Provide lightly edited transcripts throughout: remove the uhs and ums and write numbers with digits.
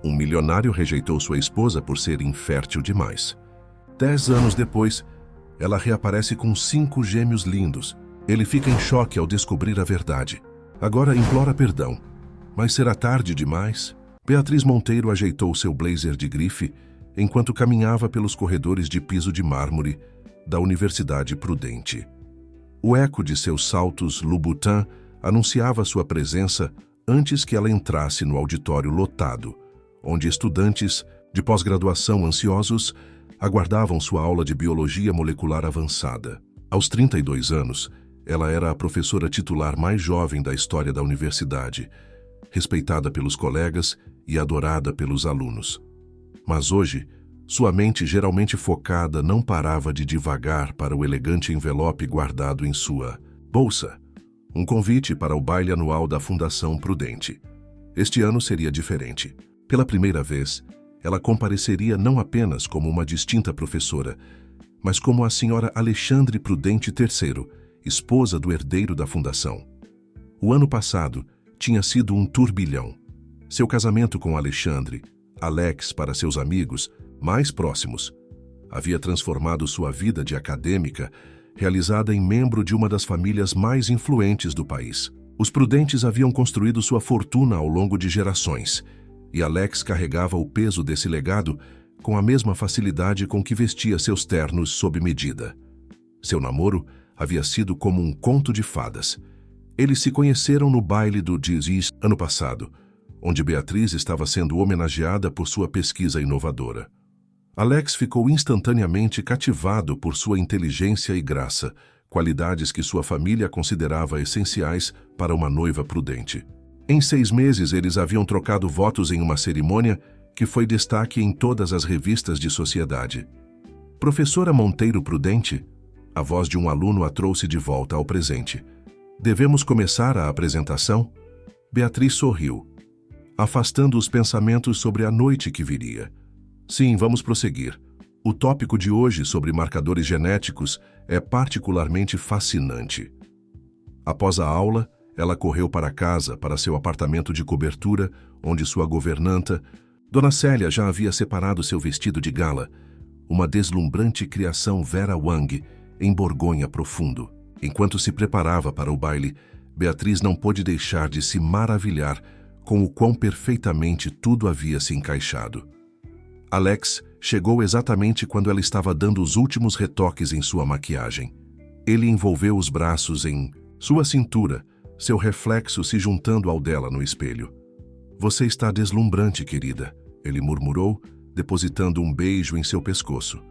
Um milionário rejeitou sua esposa por ser infértil demais. 10 anos depois, ela reaparece com 5 gêmeos lindos. Ele fica em choque ao descobrir a verdade. Agora implora perdão. Mas será tarde demais? Beatriz Monteiro ajeitou seu blazer de grife enquanto caminhava pelos corredores de piso de mármore da Universidade Prudente. O eco de seus saltos Louboutin anunciava sua presença antes que ela entrasse no auditório lotado, onde estudantes de pós-graduação ansiosos aguardavam sua aula de biologia molecular avançada. Aos 32 anos, ela era a professora titular mais jovem da história da universidade, respeitada pelos colegas e adorada pelos alunos. Mas hoje, sua mente geralmente focada não parava de divagar para o elegante envelope guardado em sua bolsa. Um convite para o baile anual da Fundação Prudente. Este ano seria diferente. Pela primeira vez, ela compareceria não apenas como uma distinta professora, mas como a senhora Alexandre Prudente III, esposa do herdeiro da fundação. O ano passado tinha sido um turbilhão. Seu casamento com Alexandre, Alex para seus amigos mais próximos, havia transformado sua vida de acadêmica, realizada em membro de uma das famílias mais influentes do país. Os Prudentes haviam construído sua fortuna ao longo de gerações, e Alex carregava o peso desse legado com a mesma facilidade com que vestia seus ternos sob medida. Seu namoro havia sido como um conto de fadas. Eles se conheceram no baile do Dizis ano passado, onde Beatriz estava sendo homenageada por sua pesquisa inovadora. Alex ficou instantaneamente cativado por sua inteligência e graça, qualidades que sua família considerava essenciais para uma noiva prudente. Em 6 meses, eles haviam trocado votos em uma cerimônia que foi destaque em todas as revistas de sociedade. Professora Monteiro Prudente, a voz de um aluno a trouxe de volta ao presente. Devemos começar a apresentação? Beatriz sorriu, afastando os pensamentos sobre a noite que viria. Sim, vamos prosseguir. O tópico de hoje sobre marcadores genéticos é particularmente fascinante. Após a aula, ela correu para casa, para seu apartamento de cobertura, onde sua governanta, Dona Célia, já havia separado seu vestido de gala, uma deslumbrante criação Vera Wang, em Borgonha profundo. Enquanto se preparava para o baile, Beatriz não pôde deixar de se maravilhar com o quão perfeitamente tudo havia se encaixado. Alex chegou exatamente quando ela estava dando os últimos retoques em sua maquiagem. Ele envolveu os braços em sua cintura, seu reflexo se juntando ao dela no espelho. Você está deslumbrante, querida, ele murmurou, depositando um beijo em seu pescoço.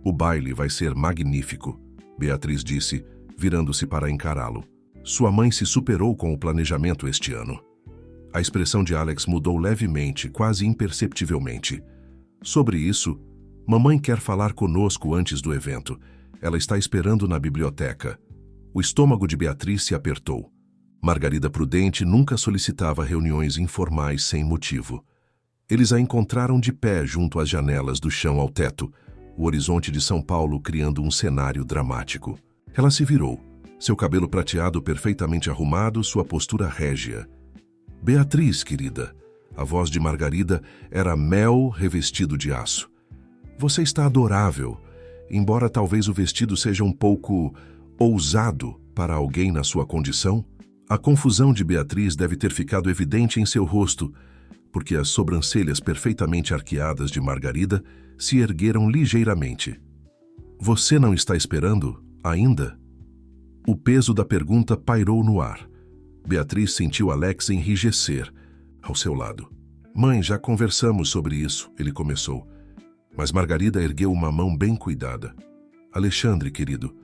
O baile vai ser magnífico, Beatriz disse, virando-se para encará-lo. Sua mãe se superou com o planejamento este ano. A expressão de Alex mudou levemente, quase imperceptivelmente. Sobre isso, mamãe quer falar conosco antes do evento. Ela está esperando na biblioteca. O estômago de Beatriz se apertou. Margarida Prudente nunca solicitava reuniões informais sem motivo. Eles a encontraram de pé junto às janelas do chão ao teto, o horizonte de São Paulo criando um cenário dramático. Ela se virou, seu cabelo prateado perfeitamente arrumado, sua postura régia. Beatriz, querida. A voz de Margarida era mel revestido de aço. Você está adorável, embora talvez o vestido seja um pouco ousado para alguém na sua condição. A confusão de Beatriz deve ter ficado evidente em seu rosto, porque as sobrancelhas perfeitamente arqueadas de Margarida se ergueram ligeiramente. Você não está esperando ainda? O peso da pergunta pairou no ar. Beatriz sentiu Alex enrijecer ao seu lado. Mãe, já conversamos sobre isso, ele começou. Mas Margarida ergueu uma mão bem cuidada. Alexandre, querido,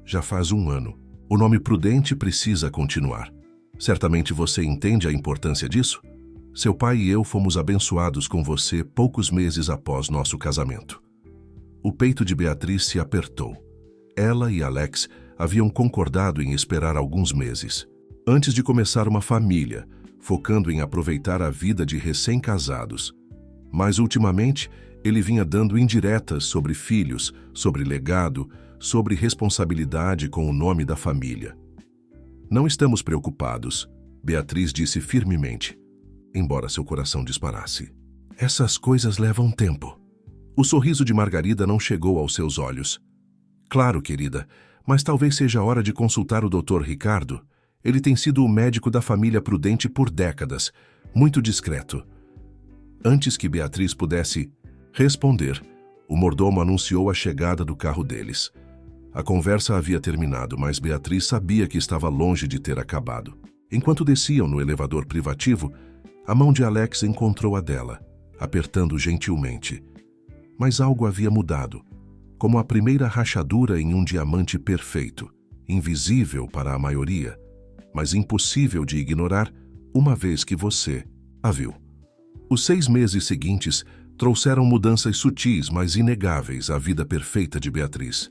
já faz 1 ano. O nome Prudente precisa continuar. Certamente você entende a importância disso? Seu pai e eu fomos abençoados com você poucos meses após nosso casamento. O peito de Beatriz se apertou. Ela e Alex haviam concordado em esperar alguns meses, antes de começar uma família, focando em aproveitar a vida de recém-casados. Mas, ultimamente, ele vinha dando indiretas sobre filhos, sobre legado, sobre responsabilidade com o nome da família. Não estamos preocupados, Beatriz disse firmemente, embora seu coração disparasse. Essas coisas levam tempo. O sorriso de Margarida não chegou aos seus olhos. Claro, querida, mas talvez seja a hora de consultar o Dr. Ricardo. Ele tem sido o médico da família Prudente por décadas, muito discreto. Antes que Beatriz pudesse responder, o mordomo anunciou a chegada do carro deles. A conversa havia terminado, mas Beatriz sabia que estava longe de ter acabado. Enquanto desciam no elevador privativo, a mão de Alex encontrou a dela, apertando gentilmente. Mas algo havia mudado, como a primeira rachadura em um diamante perfeito, invisível para a maioria, mas impossível de ignorar uma vez que você a viu. Os 6 meses seguintes trouxeram mudanças sutis, mas inegáveis à vida perfeita de Beatriz.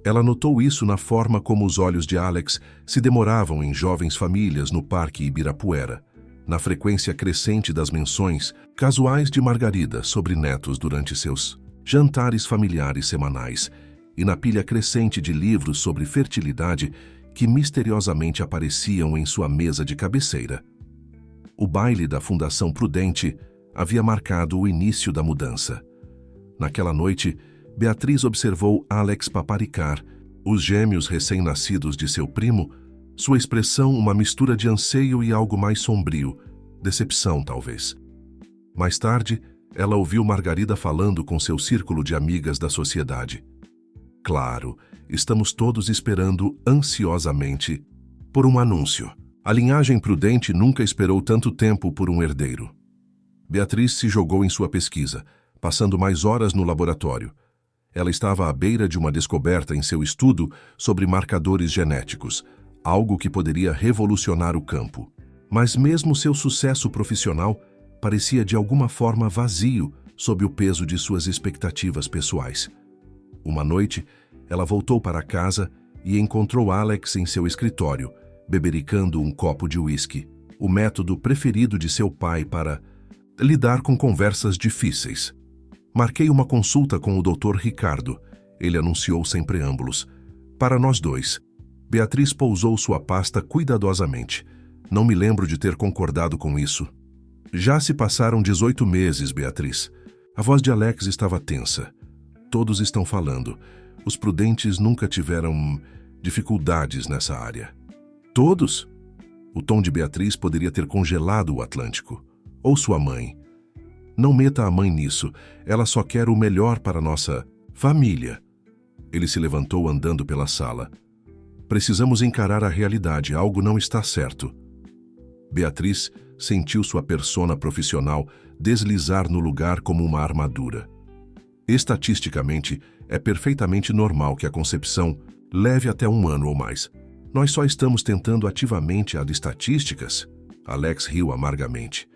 Ela notou isso na forma como os olhos de Alex se demoravam em jovens famílias no Parque Ibirapuera, na frequência crescente das menções casuais de Margarida sobre netos durante seus jantares familiares semanais e na pilha crescente de livros sobre fertilidade que misteriosamente apareciam em sua mesa de cabeceira. O baile da Fundação Prudente havia marcado o início da mudança. Naquela noite, Beatriz observou Alex paparicar os gêmeos recém-nascidos de seu primo, sua expressão uma mistura de anseio e algo mais sombrio, decepção talvez. Mais tarde, ela ouviu Margarida falando com seu círculo de amigas da sociedade. Claro, estamos todos esperando ansiosamente por um anúncio. A linhagem Prudente nunca esperou tanto tempo por um herdeiro. Beatriz se jogou em sua pesquisa, passando mais horas no laboratório. Ela estava à beira de uma descoberta em seu estudo sobre marcadores genéticos, algo que poderia revolucionar o campo. Mas mesmo seu sucesso profissional parecia de alguma forma vazio sob o peso de suas expectativas pessoais. Uma noite, ela voltou para casa e encontrou Alex em seu escritório, bebericando um copo de uísque, o método preferido de seu pai para lidar com conversas difíceis. Marquei uma consulta com o Dr. Ricardo, ele anunciou sem preâmbulos. Para nós dois. Beatriz pousou sua pasta cuidadosamente. Não me lembro de ter concordado com isso. Já se passaram 18 meses, Beatriz. A voz de Alex estava tensa. Todos estão falando. Os Prudentes nunca tiveram dificuldades nessa área. Todos? O tom de Beatriz poderia ter congelado o Atlântico. Ou sua mãe. Não meta a mãe nisso. Ela só quer o melhor para nossa família. Ele se levantou andando pela sala. Precisamos encarar a realidade. Algo não está certo. Beatriz sentiu sua persona profissional deslizar no lugar como uma armadura. Estatisticamente, é perfeitamente normal que a concepção leve até 1 ano ou mais. Nós só estamos tentando ativamente a de estatísticas? Alex riu amargamente.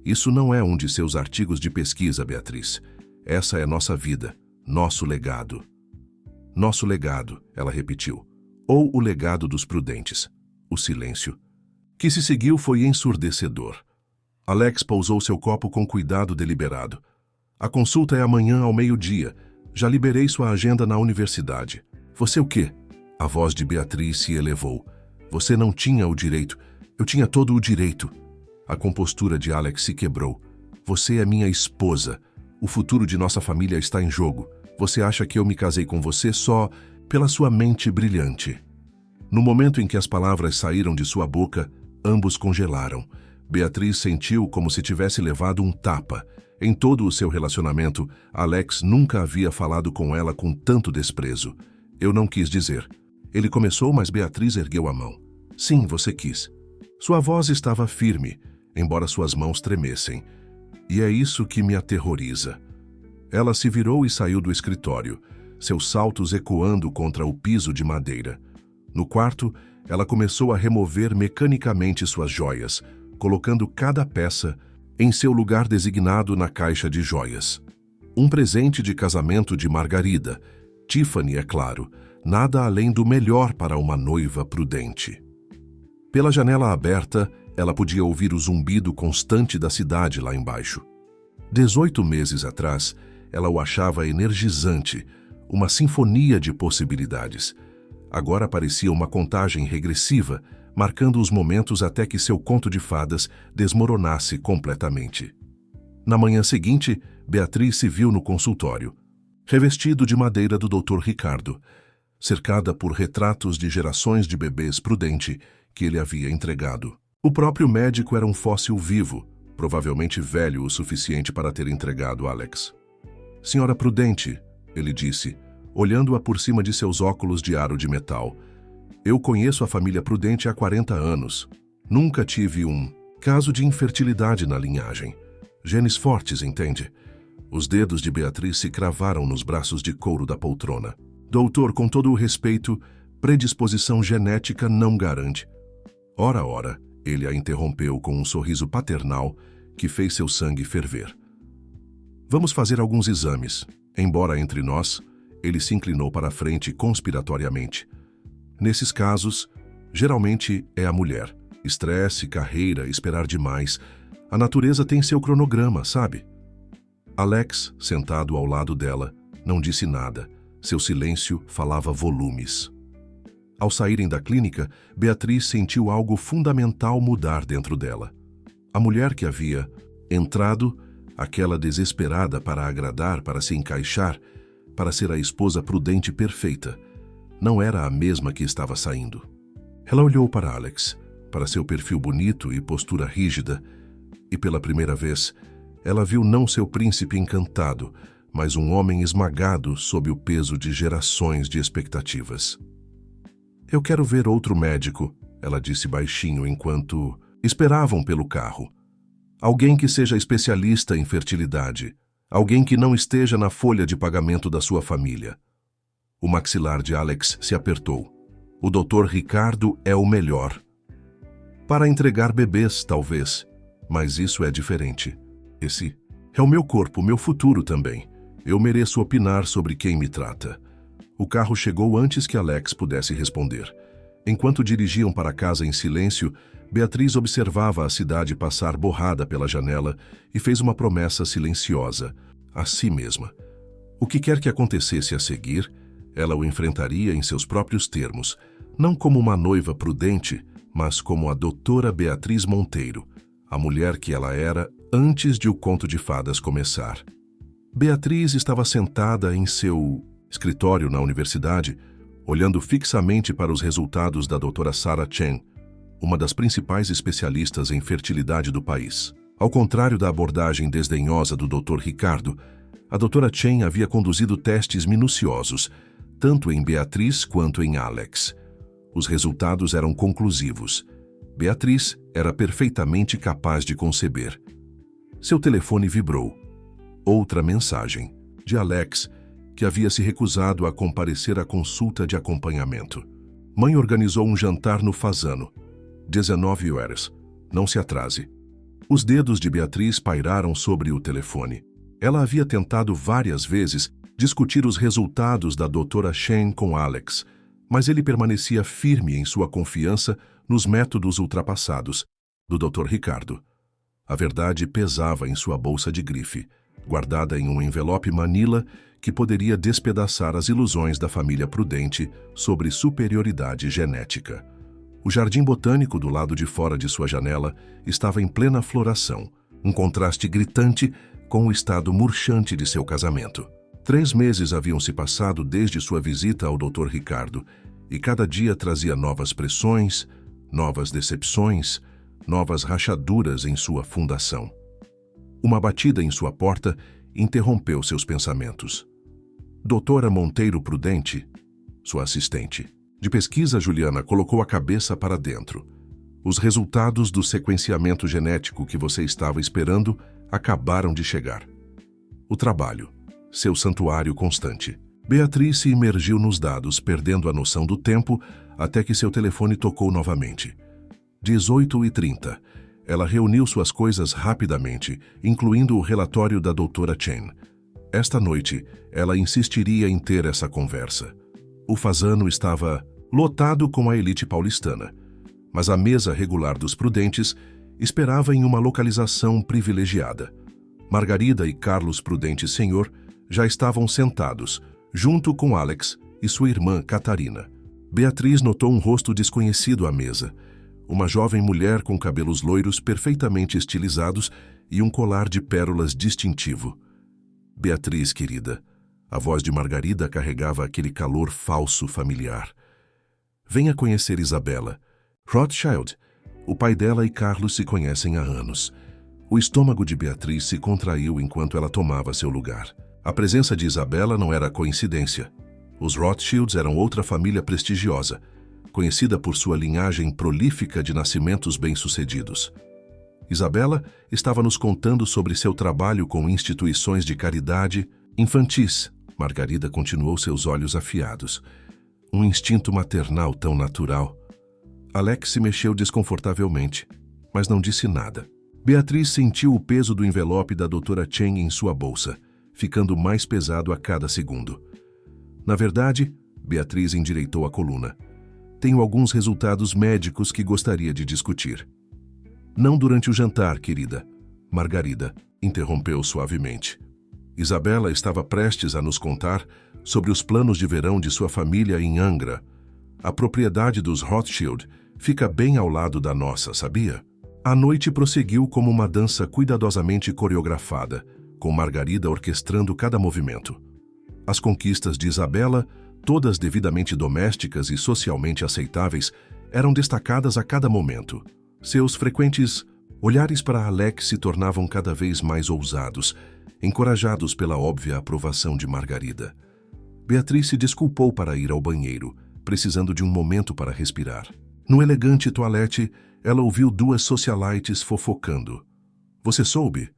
Isso não é um de seus artigos de pesquisa, Beatriz. Essa é nossa vida, nosso legado. Nosso legado, ela repetiu. Ou o legado dos Prudentes. O silêncio que se seguiu foi ensurdecedor. Alex pousou seu copo com cuidado deliberado. A consulta é amanhã ao meio-dia. Já liberei sua agenda na universidade. Você o quê? A voz de Beatriz se elevou. Você não tinha o direito. Eu tinha todo o direito. A compostura de Alex se quebrou. Você é minha esposa. O futuro de nossa família está em jogo. Você acha que eu me casei com você só pela sua mente brilhante. No momento em que as palavras saíram de sua boca, ambos congelaram. Beatriz sentiu como se tivesse levado um tapa. Em todo o seu relacionamento, Alex nunca havia falado com ela com tanto desprezo. Eu não quis dizer. Ele começou, mas Beatriz ergueu a mão. Sim, você quis. Sua voz estava firme, embora suas mãos tremessem. E é isso que me aterroriza. Ela se virou e saiu do escritório, seus saltos ecoando contra o piso de madeira. No quarto, ela começou a remover mecanicamente suas joias, colocando cada peça em seu lugar designado na caixa de joias. Um presente de casamento de Margarida. Tiffany, é claro, nada além do melhor para uma noiva prudente. Pela janela aberta, ela podia ouvir o zumbido constante da cidade lá embaixo. 18 meses atrás, ela o achava energizante, uma sinfonia de possibilidades. Agora parecia uma contagem regressiva, marcando os momentos até que seu conto de fadas desmoronasse completamente. Na manhã seguinte, Beatriz se viu no consultório, revestido de madeira do Dr. Ricardo, cercada por retratos de gerações de bebês Prudente que ele havia entregado. O próprio médico era um fóssil vivo, provavelmente velho o suficiente para ter entregado Alex. Senhora Prudente, ele disse, olhando-a por cima de seus óculos de aro de metal. Eu conheço a família Prudente há 40 anos. Nunca tive um caso de infertilidade na linhagem. Genes fortes, entende? Os dedos de Beatriz se cravaram nos braços de couro da poltrona. Doutor, com todo o respeito, predisposição genética não garante. Ora, ele a interrompeu com um sorriso paternal que fez seu sangue ferver. Vamos fazer alguns exames. Embora entre nós, ele se inclinou para a frente conspiratoriamente. Nesses casos, geralmente é a mulher. Estresse, carreira, esperar demais. A natureza tem seu cronograma, sabe? Alex, sentado ao lado dela, não disse nada. Seu silêncio falava volumes. Ao saírem da clínica, Beatriz sentiu algo fundamental mudar dentro dela. A mulher que havia entrado, aquela desesperada para agradar, para se encaixar, para ser a esposa prudente perfeita, não era a mesma que estava saindo. Ela olhou para Alex, para seu perfil bonito e postura rígida, e pela primeira vez, ela viu não seu príncipe encantado, mas um homem esmagado sob o peso de gerações de expectativas. Eu quero ver outro médico, ela disse baixinho enquanto esperavam pelo carro. Alguém que seja especialista em fertilidade, alguém que não esteja na folha de pagamento da sua família. O maxilar de Alex se apertou. O Dr. Ricardo é o melhor. Para entregar bebês, talvez, mas isso é diferente. Esse é o meu corpo, meu futuro também. Eu mereço opinar sobre quem me trata. O carro chegou antes que Alex pudesse responder. Enquanto dirigiam para casa em silêncio, Beatriz observava a cidade passar borrada pela janela e fez uma promessa silenciosa, a si mesma. O que quer que acontecesse a seguir, ela o enfrentaria em seus próprios termos, não como uma noiva prudente, mas como a doutora Beatriz Monteiro, a mulher que ela era antes de o conto de fadas começar. Beatriz estava sentada em seu escritório na universidade, olhando fixamente para os resultados da doutora Sarah Chen, uma das principais especialistas em fertilidade do país. Ao contrário da abordagem desdenhosa do Dr. Ricardo, a doutora Chen havia conduzido testes minuciosos, tanto em Beatriz quanto em Alex. Os resultados eram conclusivos. Beatriz era perfeitamente capaz de conceber. Seu telefone vibrou. Outra mensagem, de Alex, que havia se recusado a comparecer à consulta de acompanhamento. Mãe organizou um jantar no Fasano. 19 horas. Não se atrase. Os dedos de Beatriz pairaram sobre o telefone. Ela havia tentado várias vezes discutir os resultados da doutora Chen com Alex, mas ele permanecia firme em sua confiança nos métodos ultrapassados do Dr. Ricardo. A verdade pesava em sua bolsa de grife, guardada em um envelope manila que poderia despedaçar as ilusões da família Prudente sobre superioridade genética. O jardim botânico do lado de fora de sua janela estava em plena floração, um contraste gritante com o estado murchante de seu casamento. 3 meses haviam se passado desde sua visita ao Dr. Ricardo, e cada dia trazia novas pressões, novas decepções, novas rachaduras em sua fundação. Uma batida em sua porta interrompeu seus pensamentos. Doutora Monteiro Prudente, sua assistente de pesquisa, Juliana, colocou a cabeça para dentro. Os resultados do sequenciamento genético que você estava esperando acabaram de chegar. O trabalho, seu santuário constante. Beatriz se imergiu nos dados, perdendo a noção do tempo, até que seu telefone tocou novamente. 18h30. Ela reuniu suas coisas rapidamente, incluindo o relatório da doutora Chen. Esta noite, ela insistiria em ter essa conversa. O Fasano estava lotado com a elite paulistana, mas a mesa regular dos Prudentes esperava em uma localização privilegiada. Margarida e Carlos Prudente Senhor já estavam sentados, junto com Alex e sua irmã Catarina. Beatriz notou um rosto desconhecido à mesa. Uma jovem mulher com cabelos loiros perfeitamente estilizados e um colar de pérolas distintivo. Beatriz, querida, a voz de Margarida carregava aquele calor falso familiar. Venha conhecer Isabela. Rothschild, o pai dela e Carlos se conhecem há anos. O estômago de Beatriz se contraiu enquanto ela tomava seu lugar. A presença de Isabela não era coincidência. Os Rothschilds eram outra família prestigiosa, conhecida por sua linhagem prolífica de nascimentos bem-sucedidos. Isabela estava nos contando sobre seu trabalho com instituições de caridade infantis. Margarida continuou, seus olhos afiados. Um instinto maternal tão natural. Alex se mexeu desconfortavelmente, mas não disse nada. Beatriz sentiu o peso do envelope da Dra. Chen em sua bolsa, ficando mais pesado a cada segundo. Na verdade, Beatriz endireitou a coluna. Tenho alguns resultados médicos que gostaria de discutir. Não durante o jantar, querida. Margarida interrompeu suavemente. Isabela estava prestes a nos contar sobre os planos de verão de sua família em Angra. A propriedade dos Rothschild fica bem ao lado da nossa, sabia? A noite prosseguiu como uma dança cuidadosamente coreografada, com Margarida orquestrando cada movimento. As conquistas de Isabela, todas devidamente domésticas e socialmente aceitáveis, eram destacadas a cada momento. Seus frequentes olhares para Alex se tornavam cada vez mais ousados, encorajados pela óbvia aprovação de Margarida. Beatriz se desculpou para ir ao banheiro, precisando de um momento para respirar. No elegante toalete, ela ouviu duas socialites fofocando. Você soube?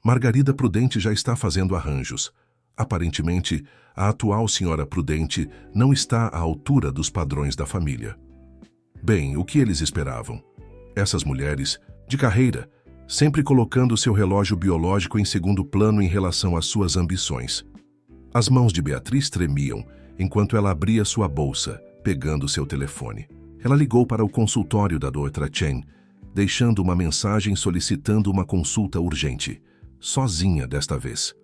Margarida Prudente já está fazendo arranjos. Aparentemente, a atual senhora Prudente não está à altura dos padrões da família. Bem, o que eles esperavam? Essas mulheres, de carreira, sempre colocando seu relógio biológico em segundo plano em relação às suas ambições. As mãos de Beatriz tremiam enquanto ela abria sua bolsa, pegando seu telefone. Ela ligou para o consultório da Dra. Chen, deixando uma mensagem solicitando uma consulta urgente, sozinha desta vez.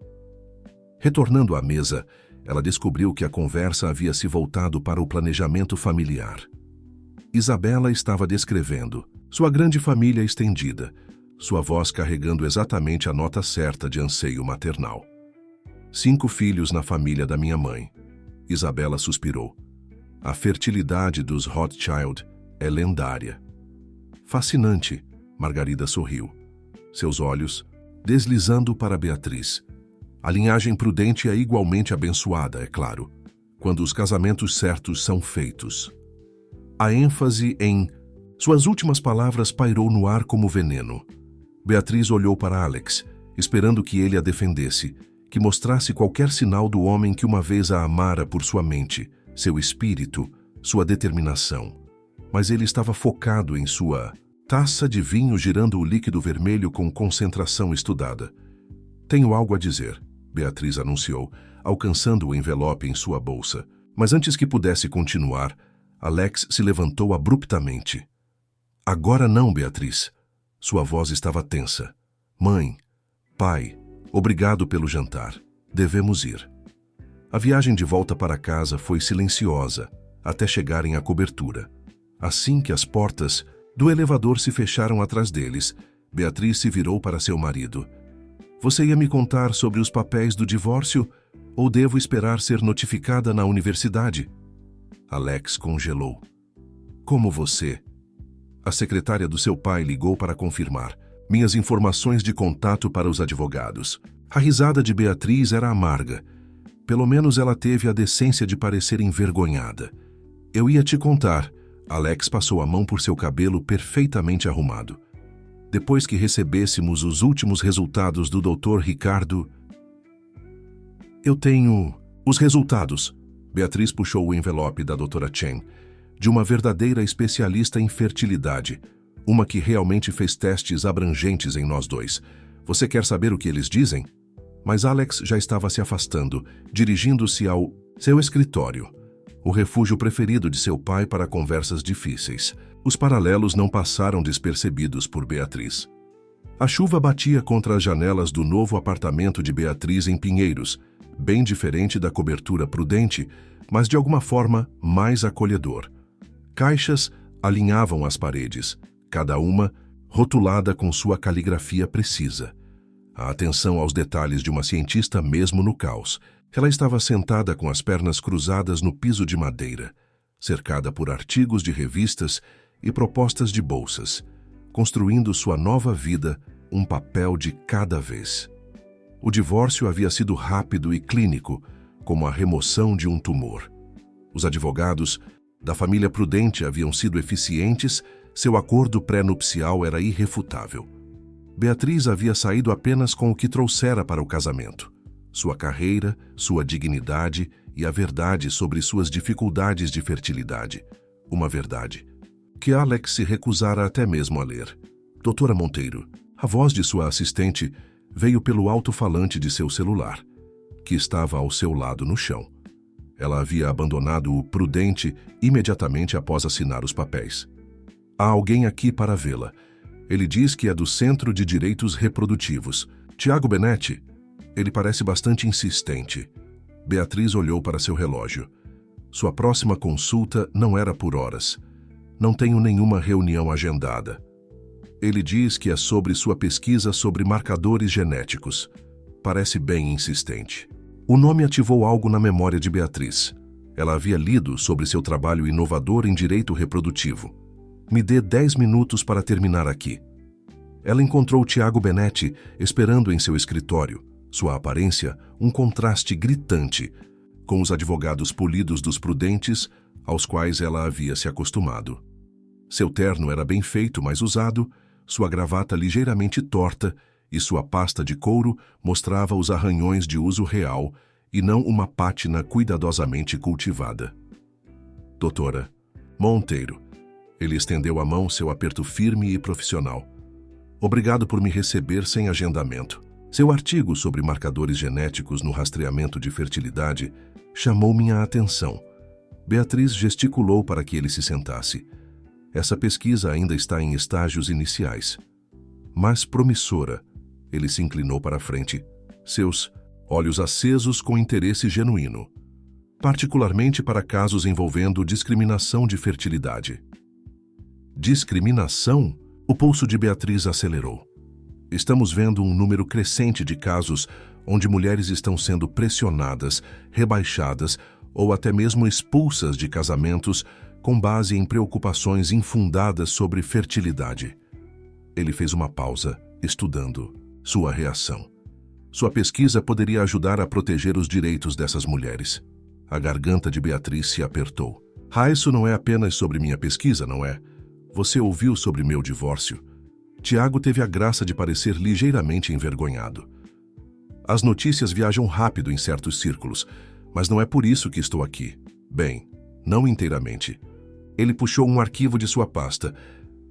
Retornando à mesa, ela descobriu que a conversa havia se voltado para o planejamento familiar. Isabela estava descrevendo sua grande família estendida, sua voz carregando exatamente a nota certa de anseio maternal. 5 filhos na família da minha mãe. Isabela suspirou. A fertilidade dos Rothschild é lendária. Fascinante, Margarida sorriu. Seus olhos deslizando para Beatriz. A linhagem Prudente é igualmente abençoada, é claro, quando os casamentos certos são feitos. A ênfase em suas últimas palavras pairou no ar como veneno. Beatriz olhou para Alex, esperando que ele a defendesse, que mostrasse qualquer sinal do homem que uma vez a amara por sua mente, seu espírito, sua determinação. Mas ele estava focado em sua taça de vinho, girando o líquido vermelho com concentração estudada. Tenho algo a dizer, Beatriz anunciou, alcançando o envelope em sua bolsa. Mas antes que pudesse continuar, Alex se levantou abruptamente. Agora não, Beatriz. Sua voz estava tensa. Mãe, pai, obrigado pelo jantar. Devemos ir. A viagem de volta para casa foi silenciosa, até chegarem à cobertura. Assim que as portas do elevador se fecharam atrás deles, Beatriz se virou para seu marido. Você ia me contar sobre os papéis do divórcio ou devo esperar ser notificada na universidade? Alex congelou. Como você? A secretária do seu pai ligou para confirmar minhas informações de contato para os advogados. A risada de Beatriz era amarga. Pelo menos ela teve a decência de parecer envergonhada. Eu ia te contar. Alex passou a mão por seu cabelo perfeitamente arrumado. Depois que recebêssemos os últimos resultados do Dr. Ricardo... Eu tenho... os resultados. Beatriz puxou o envelope da Dra. Chen, de uma verdadeira especialista em fertilidade, uma que realmente fez testes abrangentes em nós dois. Você quer saber o que eles dizem? Mas Alex já estava se afastando, dirigindo-se ao seu escritório, o refúgio preferido de seu pai para conversas difíceis. Os paralelos não passaram despercebidos por Beatriz. A chuva batia contra as janelas do novo apartamento de Beatriz em Pinheiros, bem diferente da cobertura Prudente, mas de alguma forma mais acolhedor. Caixas alinhavam as paredes, cada uma rotulada com sua caligrafia precisa. a atenção aos detalhes de uma cientista mesmo no caos. Ela estava sentada com as pernas cruzadas no piso de madeira, cercada por artigos de revistas e propostas de bolsas, construindo sua nova vida um papel de cada vez. O divórcio havia sido rápido e clínico, como a remoção de um tumor. Os advogados da família Prudente haviam sido eficientes, seu acordo pré-nupcial era irrefutável. Beatriz havia saído apenas com o que trouxera para o casamento: sua carreira, sua dignidade e a verdade sobre suas dificuldades de fertilidade. Uma verdade que Alex se recusara até mesmo a ler. Doutora Monteiro, a voz de sua assistente veio pelo alto-falante de seu celular, que estava ao seu lado no chão. Ela havia abandonado o Prudente imediatamente após assinar os papéis. Há alguém aqui para vê-la. Ele diz que é do Centro de Direitos Reprodutivos. Tiago Benetti? Ele parece bastante insistente. Beatriz olhou para seu relógio. Sua próxima consulta não era por horas. Não tenho nenhuma reunião agendada. Ele diz que é sobre sua pesquisa sobre marcadores genéticos. Parece bem insistente. O nome ativou algo na memória de Beatriz. Ela havia lido sobre seu trabalho inovador em direito reprodutivo. Me dê 10 minutos para terminar aqui. Ela encontrou Tiago Benetti esperando em seu escritório. Sua aparência, um contraste gritante com os advogados polidos dos Prudentes, aos quais ela havia se acostumado. Seu terno era bem feito, mas usado, sua gravata ligeiramente torta e sua pasta de couro mostrava os arranhões de uso real e não uma pátina cuidadosamente cultivada. Doutora Monteiro. Ele estendeu a mão, seu aperto firme e profissional. Obrigado por me receber sem agendamento. Seu artigo sobre marcadores genéticos no rastreamento de fertilidade chamou minha atenção. Beatriz gesticulou para que ele se sentasse. Essa pesquisa ainda está em estágios iniciais, mas promissora. Ele se inclinou para a frente, seus olhos acesos com interesse genuíno, particularmente para casos envolvendo discriminação de fertilidade. Discriminação? O pulso de Beatriz acelerou. Estamos vendo um número crescente de casos onde mulheres estão sendo pressionadas, rebaixadas ou até mesmo expulsas de casamentos com base em preocupações infundadas sobre fertilidade. Ele fez uma pausa, estudando sua reação. Sua pesquisa poderia ajudar a proteger os direitos dessas mulheres. A garganta de Beatriz se apertou. Isso não é apenas sobre minha pesquisa, não é? Você ouviu sobre meu divórcio? Tiago teve a graça de parecer ligeiramente envergonhado. As notícias viajam rápido em certos círculos, mas não é por isso que estou aqui. Bem, não inteiramente. Ele puxou um arquivo de sua pasta.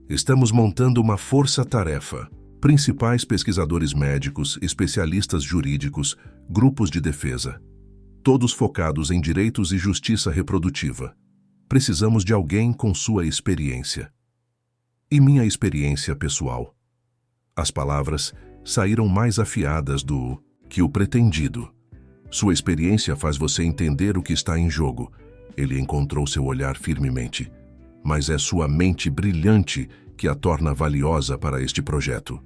Estamos montando uma força-tarefa. Principais pesquisadores médicos, especialistas jurídicos, grupos de defesa. Todos focados em direitos e justiça reprodutiva. Precisamos de alguém com sua experiência. E minha experiência pessoal. As palavras saíram mais afiadas do que o pretendido. Sua experiência faz você entender o que está em jogo. Ele encontrou seu olhar firmemente. Mas é sua mente brilhante que a torna valiosa para este projeto.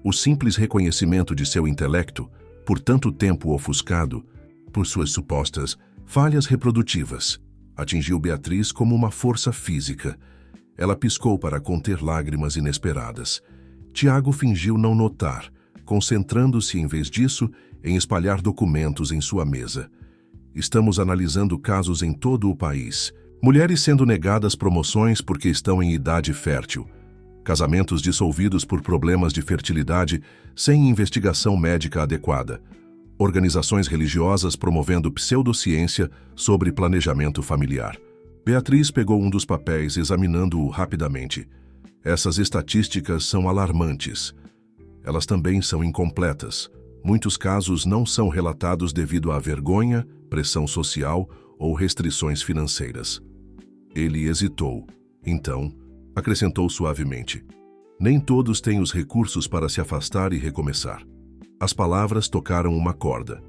O simples reconhecimento de seu intelecto, por tanto tempo ofuscado, por suas supostas falhas reprodutivas, atingiu Beatriz como uma força física. Ela piscou para conter lágrimas inesperadas. Tiago fingiu não notar, concentrando-se, em vez disso, em espalhar documentos em sua mesa. Estamos analisando casos em todo o país. Mulheres sendo negadas promoções porque estão em idade fértil. Casamentos dissolvidos por problemas de fertilidade sem investigação médica adequada. Organizações religiosas promovendo pseudociência sobre planejamento familiar. Beatriz pegou um dos papéis, examinando-o rapidamente. Essas estatísticas são alarmantes. Elas também são incompletas. Muitos casos não são relatados devido à vergonha, pressão social ou restrições financeiras. Ele hesitou. Então, acrescentou suavemente. Nem todos têm os recursos para se afastar e recomeçar. As palavras tocaram uma corda.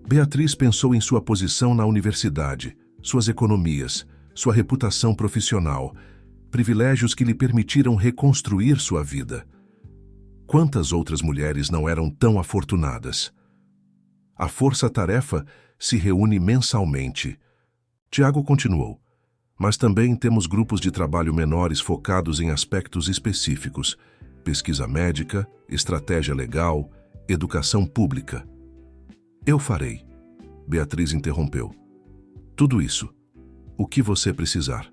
Beatriz pensou em sua posição na universidade, suas economias, sua reputação profissional, privilégios que lhe permitiram reconstruir sua vida. Quantas outras mulheres não eram tão afortunadas? A força-tarefa se reúne mensalmente. Tiago continuou. Mas também temos grupos de trabalho menores focados em aspectos específicos: pesquisa médica, estratégia legal, educação pública. Eu farei. Beatriz interrompeu. Tudo isso. O que você precisar.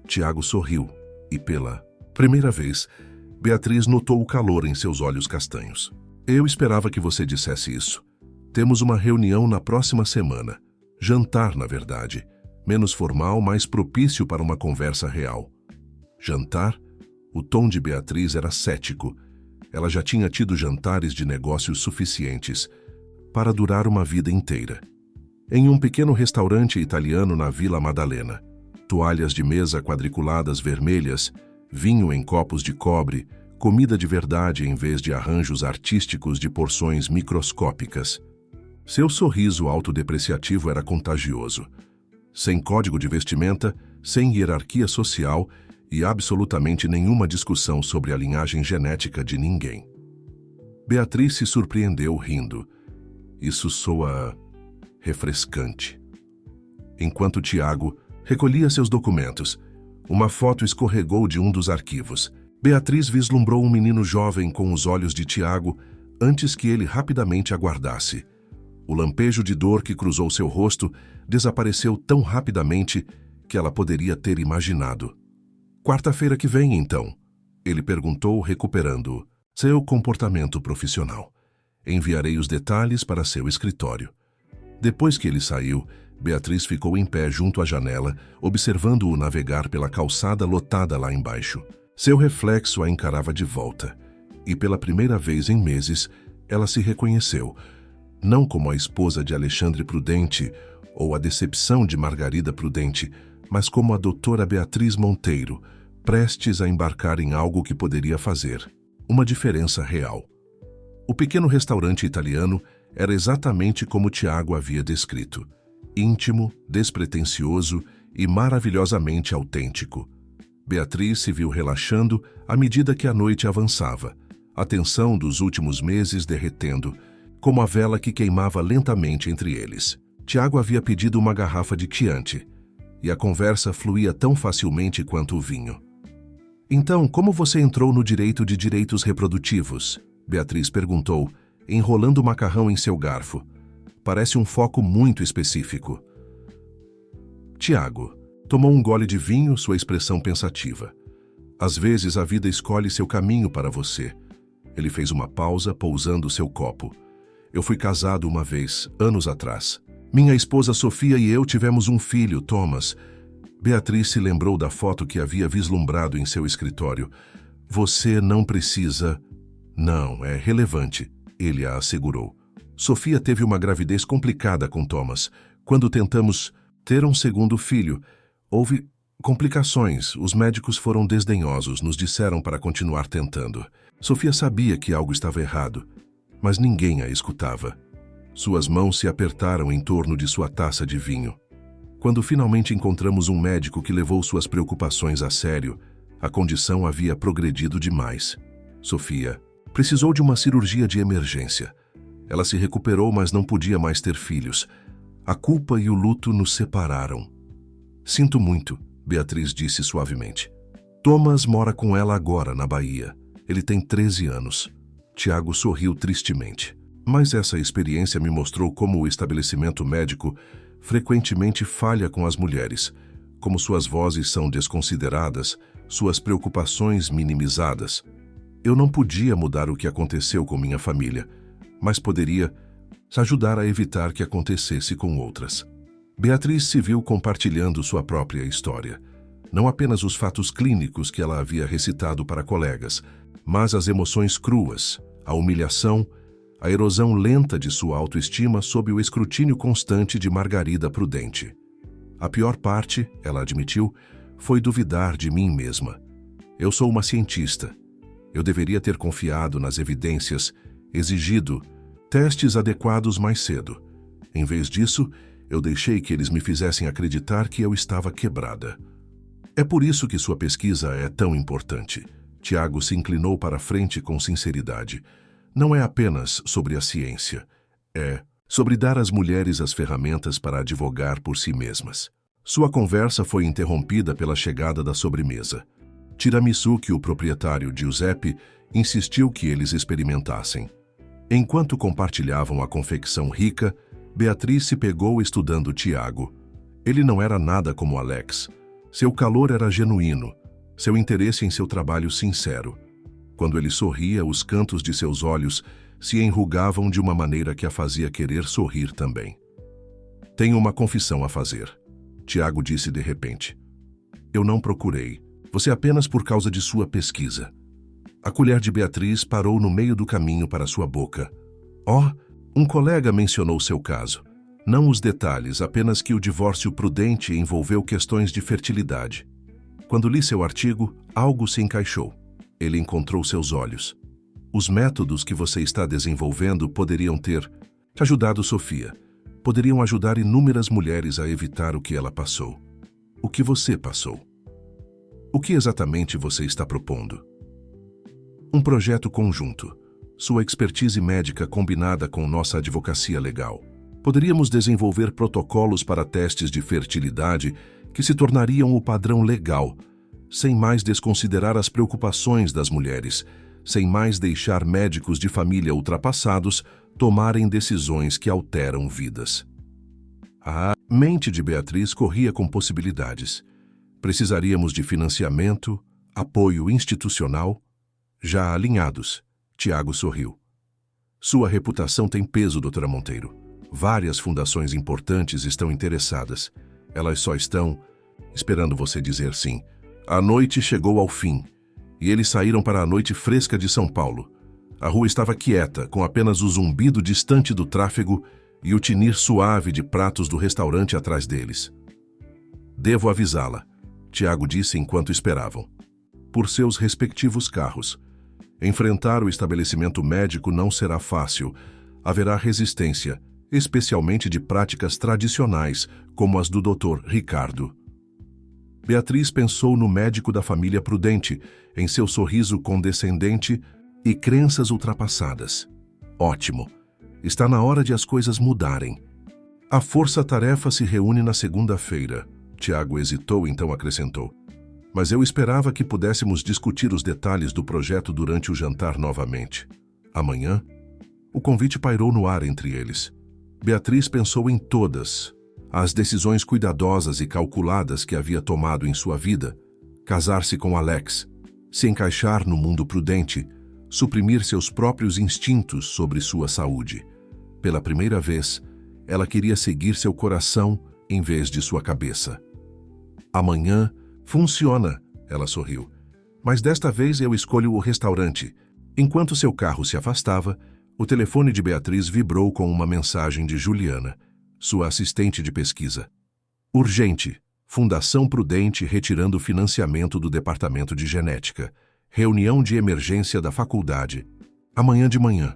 Tiago sorriu e, pela primeira vez, Beatriz notou o calor em seus olhos castanhos. Eu esperava que você dissesse isso. Temos uma reunião na próxima semana. Jantar, na verdade. Menos formal, mais propício para uma conversa real. Jantar? O tom de Beatriz era cético. Ela já tinha tido jantares de negócios suficientes para durar uma vida inteira. Em um pequeno restaurante italiano na Vila Madalena, toalhas de mesa quadriculadas vermelhas, vinho em copos de cobre, comida de verdade em vez de arranjos artísticos de porções microscópicas. Seu sorriso autodepreciativo era contagioso. Sem código de vestimenta, sem hierarquia social e absolutamente nenhuma discussão sobre a linhagem genética de ninguém. Beatriz se surpreendeu rindo. Isso soa refrescante. Enquanto Tiago recolhia seus documentos, uma foto escorregou de um dos arquivos. Beatriz vislumbrou um menino jovem com os olhos de Tiago antes que ele rapidamente aguardasse. O lampejo de dor que cruzou seu rosto desapareceu tão rapidamente que ela poderia ter imaginado. Quarta-feira que vem, então? Ele perguntou, recuperando seu comportamento profissional. Enviarei os detalhes para seu escritório. Depois que ele saiu, Beatriz ficou em pé junto à janela, observando-o navegar pela calçada lotada lá embaixo. Seu reflexo a encarava de volta, e pela primeira vez em meses, ela se reconheceu, não como a esposa de Alexandre Prudente ou a decepção de Margarida Prudente, mas como a doutora Beatriz Monteiro, prestes a embarcar em algo que poderia fazer uma diferença real. O pequeno restaurante italiano era exatamente como Tiago havia descrito: íntimo, despretensioso e maravilhosamente autêntico. Beatriz se viu relaxando à medida que a noite avançava, a tensão dos últimos meses derretendo, como a vela que queimava lentamente entre eles. Tiago havia pedido uma garrafa de Chianti, e a conversa fluía tão facilmente quanto o vinho. Então, como você entrou no direito de direitos reprodutivos? Beatriz perguntou, enrolando o macarrão em seu garfo. Parece um foco muito específico. Tiago tomou um gole de vinho, sua expressão pensativa. Às vezes a vida escolhe seu caminho para você. Ele fez uma pausa, pousando seu copo. Eu fui casado uma vez, anos atrás. Minha esposa Sofia e eu tivemos um filho, Thomas. Beatriz se lembrou da foto que havia vislumbrado em seu escritório. Você não precisa... Não, é relevante, ele a assegurou. Sofia teve uma gravidez complicada com Thomas. Quando tentamos ter um segundo filho, houve complicações. Os médicos foram desdenhosos, nos disseram para continuar tentando. Sofia sabia que algo estava errado, mas ninguém a escutava. Suas mãos se apertaram em torno de sua taça de vinho. Quando finalmente encontramos um médico que levou suas preocupações a sério, a condição havia progredido demais. Sofia precisou de uma cirurgia de emergência. Ela se recuperou, mas não podia mais ter filhos. A culpa e o luto nos separaram. Sinto muito, Beatriz disse suavemente. Thomas mora com ela agora, na Bahia. Ele tem 13 anos. Tiago sorriu tristemente. Mas essa experiência me mostrou como o estabelecimento médico frequentemente falha com as mulheres, como suas vozes são desconsideradas, suas preocupações minimizadas. Eu não podia mudar o que aconteceu com minha família, mas poderia ajudar a evitar que acontecesse com outras. Beatriz se viu compartilhando sua própria história. Não apenas os fatos clínicos que ela havia recitado para colegas, mas as emoções cruas, a humilhação, a erosão lenta de sua autoestima sob o escrutínio constante de Margarida Prudente. A pior parte, ela admitiu, foi duvidar de mim mesma. Eu sou uma cientista. Eu deveria ter confiado nas evidências, exigido testes adequados mais cedo. Em vez disso, eu deixei que eles me fizessem acreditar que eu estava quebrada. É por isso que sua pesquisa é tão importante. Tiago se inclinou para a frente com sinceridade. Não é apenas sobre a ciência. É sobre dar às mulheres as ferramentas para advogar por si mesmas. Sua conversa foi interrompida pela chegada da sobremesa. Tiramisu, que o proprietário Giuseppe insistiu que eles experimentassem. Enquanto compartilhavam a confecção rica, Beatriz se pegou estudando Tiago. Ele não era nada como Alex. Seu calor era genuíno, seu interesse em seu trabalho sincero. Quando ele sorria, os cantos de seus olhos se enrugavam de uma maneira que a fazia querer sorrir também. Tenho uma confissão a fazer, Tiago disse de repente. Eu não procurei. Você apenas por causa de sua pesquisa. A colher de Beatriz parou no meio do caminho para sua boca. Oh, um colega mencionou seu caso. Não os detalhes, apenas que o divórcio prudente envolveu questões de fertilidade. Quando li seu artigo, algo se encaixou. Ele encontrou seus olhos. Os métodos que você está desenvolvendo poderiam ter te ajudado, Sofia. Poderiam ajudar inúmeras mulheres a evitar o que ela passou. O que você passou. O que exatamente você está propondo? Um projeto conjunto. Sua expertise médica combinada com nossa advocacia legal. Poderíamos desenvolver protocolos para testes de fertilidade que se tornariam o padrão legal, sem mais desconsiderar as preocupações das mulheres, sem mais deixar médicos de família ultrapassados tomarem decisões que alteram vidas. A mente de Beatriz corria com possibilidades. Precisaríamos de financiamento, apoio institucional. Já alinhados, Tiago sorriu. Sua reputação tem peso, doutora Monteiro. Várias fundações importantes estão interessadas. Elas só estão esperando você dizer sim. A noite chegou ao fim, e eles saíram para a noite fresca de São Paulo. A rua estava quieta, com apenas o zumbido distante do tráfego e o tinir suave de pratos do restaurante atrás deles. Devo avisá-la, Tiago disse enquanto esperavam. Por seus respectivos carros. Enfrentar o estabelecimento médico não será fácil. Haverá resistência, especialmente de práticas tradicionais, como as do Dr. Ricardo. Beatriz pensou no médico da família prudente, em seu sorriso condescendente e crenças ultrapassadas. Ótimo. Está na hora de as coisas mudarem. A força-tarefa se reúne na segunda-feira. Tiago hesitou, então acrescentou. Mas eu esperava que pudéssemos discutir os detalhes do projeto durante o jantar novamente. Amanhã? O convite pairou no ar entre eles. Beatriz pensou em todas as decisões cuidadosas e calculadas que havia tomado em sua vida. Casar-se com Alex, se encaixar no mundo prudente, suprimir seus próprios instintos sobre sua saúde. Pela primeira vez, ela queria seguir seu coração em vez de sua cabeça. Amanhã funciona, ela sorriu. Mas desta vez eu escolho o restaurante. Enquanto seu carro se afastava, o telefone de Beatriz vibrou com uma mensagem de Juliana, sua assistente de pesquisa. Urgente. Fundação Prudente retirando financiamento do Departamento de Genética. Reunião de emergência da faculdade. Amanhã de manhã.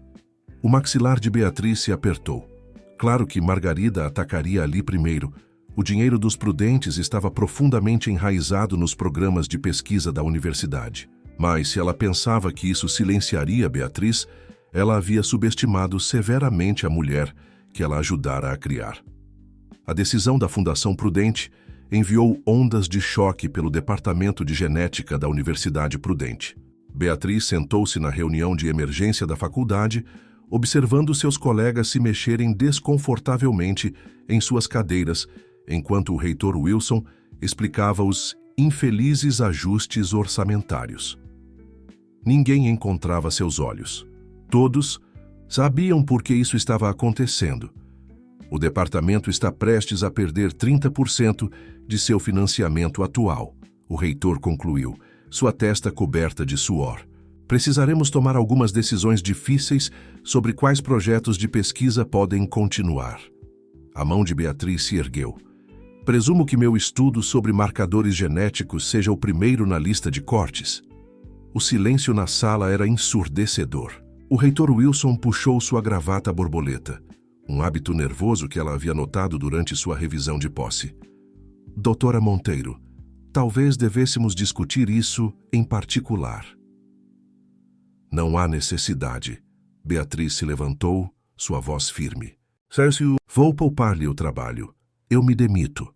O maxilar de Beatriz se apertou. Claro que Margarida atacaria ali primeiro. O dinheiro dos prudentes estava profundamente enraizado nos programas de pesquisa da universidade. Mas se ela pensava que isso silenciaria Beatriz, ela havia subestimado severamente a mulher que ela ajudara a criar. A decisão da Fundação Prudente enviou ondas de choque pelo Departamento de Genética da Universidade Prudente. Beatriz sentou-se na reunião de emergência da faculdade, observando seus colegas se mexerem desconfortavelmente em suas cadeiras, enquanto o reitor Wilson explicava os infelizes ajustes orçamentários. Ninguém encontrava seus olhos. Todos sabiam por que isso estava acontecendo. O departamento está prestes a perder 30% de seu financiamento atual, o reitor concluiu, sua testa coberta de suor. Precisaremos tomar algumas decisões difíceis sobre quais projetos de pesquisa podem continuar. A mão de Beatriz se ergueu. Presumo que meu estudo sobre marcadores genéticos seja o primeiro na lista de cortes. O silêncio na sala era ensurdecedor. O reitor Wilson puxou sua gravata borboleta, um hábito nervoso que ela havia notado durante sua revisão de posse. Doutora Monteiro, talvez devêssemos discutir isso em particular. Não há necessidade. Beatriz se levantou, sua voz firme. Cércio, vou poupar-lhe o trabalho. Eu me demito.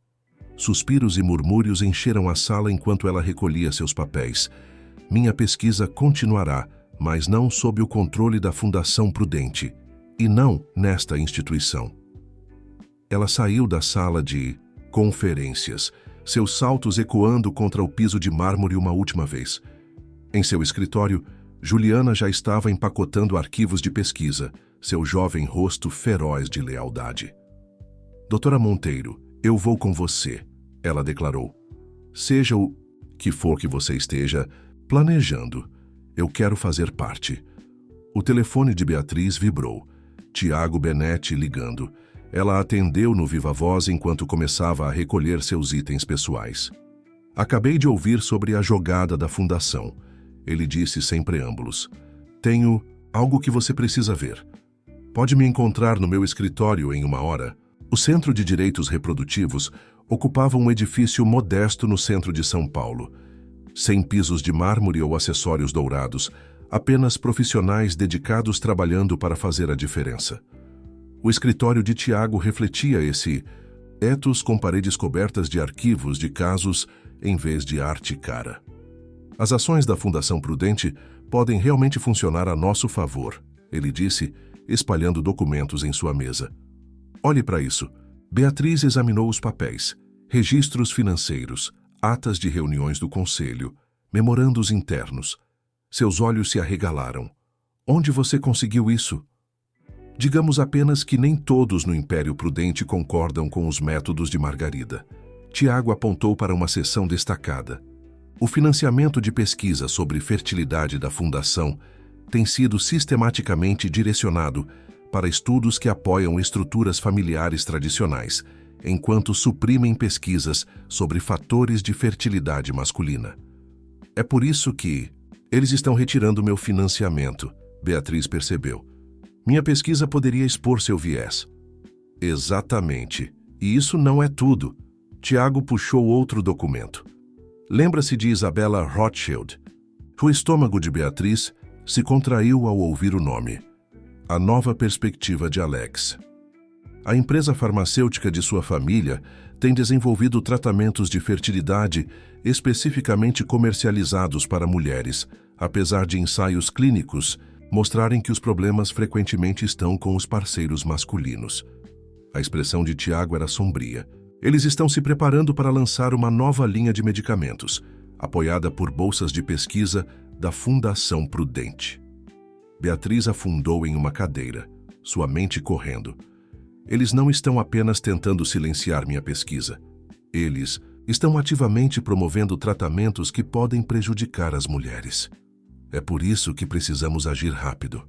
Suspiros e murmúrios encheram a sala enquanto ela recolhia seus papéis. Minha pesquisa continuará, mas não sob o controle da Fundação Prudente, e não nesta instituição. Ela saiu da sala de conferências, seus saltos ecoando contra o piso de mármore uma última vez. Em seu escritório, Juliana já estava empacotando arquivos de pesquisa, seu jovem rosto feroz de lealdade. Doutora Monteiro, eu vou com você, ela declarou. Seja o que for que você esteja planejando, eu quero fazer parte. O telefone de Beatriz vibrou. Tiago Benetti ligando. Ela atendeu no viva voz enquanto começava a recolher seus itens pessoais. Acabei de ouvir sobre a jogada da fundação. Ele disse sem preâmbulos. Tenho algo que você precisa ver. Pode me encontrar no meu escritório em 1 hora. O Centro de Direitos Reprodutivos ocupava um edifício modesto no centro de São Paulo. Sem pisos de mármore ou acessórios dourados, apenas profissionais dedicados trabalhando para fazer a diferença. O escritório de Tiago refletia esse ethos com paredes cobertas de arquivos de casos em vez de arte cara. As ações da Fundação Prudente podem realmente funcionar a nosso favor, ele disse, espalhando documentos em sua mesa. Olhe para isso. Beatriz examinou os papéis, registros financeiros, atas de reuniões do conselho, memorandos internos. Seus olhos se arregalaram. Onde você conseguiu isso? Digamos apenas que nem todos no Império Prudente concordam com os métodos de Margarida. Tiago apontou para uma seção destacada. O financiamento de pesquisa sobre fertilidade da Fundação tem sido sistematicamente direcionado para estudos que apoiam estruturas familiares tradicionais, enquanto suprimem pesquisas sobre fatores de fertilidade masculina. É por isso que eles estão retirando meu financiamento, Beatriz percebeu. Minha pesquisa poderia expor seu viés. Exatamente. E isso não é tudo. Tiago puxou outro documento. Lembra-se de Isabella Rothschild? O estômago de Beatriz se contraiu ao ouvir o nome. A nova perspectiva de Alex. A empresa farmacêutica de sua família tem desenvolvido tratamentos de fertilidade especificamente comercializados para mulheres, apesar de ensaios clínicos mostrarem que os problemas frequentemente estão com os parceiros masculinos. A expressão de Tiago era sombria. Eles estão se preparando para lançar uma nova linha de medicamentos, apoiada por bolsas de pesquisa da Fundação Prudente. Beatriz afundou em uma cadeira, sua mente correndo. Eles não estão apenas tentando silenciar minha pesquisa. Eles estão ativamente promovendo tratamentos que podem prejudicar as mulheres. É por isso que precisamos agir rápido.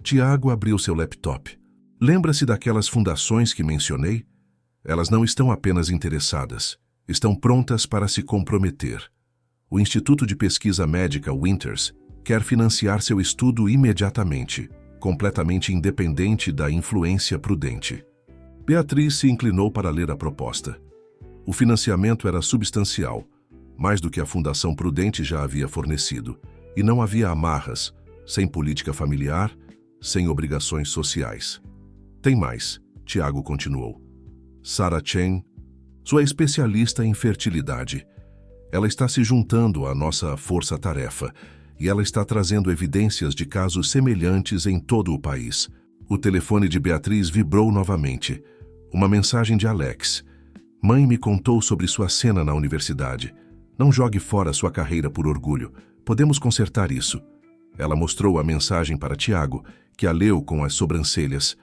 Tiago abriu seu laptop. Lembra-se daquelas fundações que mencionei? Elas não estão apenas interessadas, estão prontas para se comprometer. O Instituto de Pesquisa Médica Winters quer financiar seu estudo imediatamente, completamente independente da influência prudente. Beatriz se inclinou para ler a proposta. O financiamento era substancial, mais do que a Fundação Prudente já havia fornecido, e não havia amarras, sem política familiar, sem obrigações sociais. Tem mais, Tiago continuou. Sarah Chen, sua especialista em fertilidade. Ela está se juntando à nossa força-tarefa e ela está trazendo evidências de casos semelhantes em todo o país. O telefone de Beatriz vibrou novamente. Uma mensagem de Alex. Mãe me contou sobre sua cena na universidade. Não jogue fora sua carreira por orgulho. Podemos consertar isso. Ela mostrou a mensagem para Tiago, que a leu com as sobrancelhas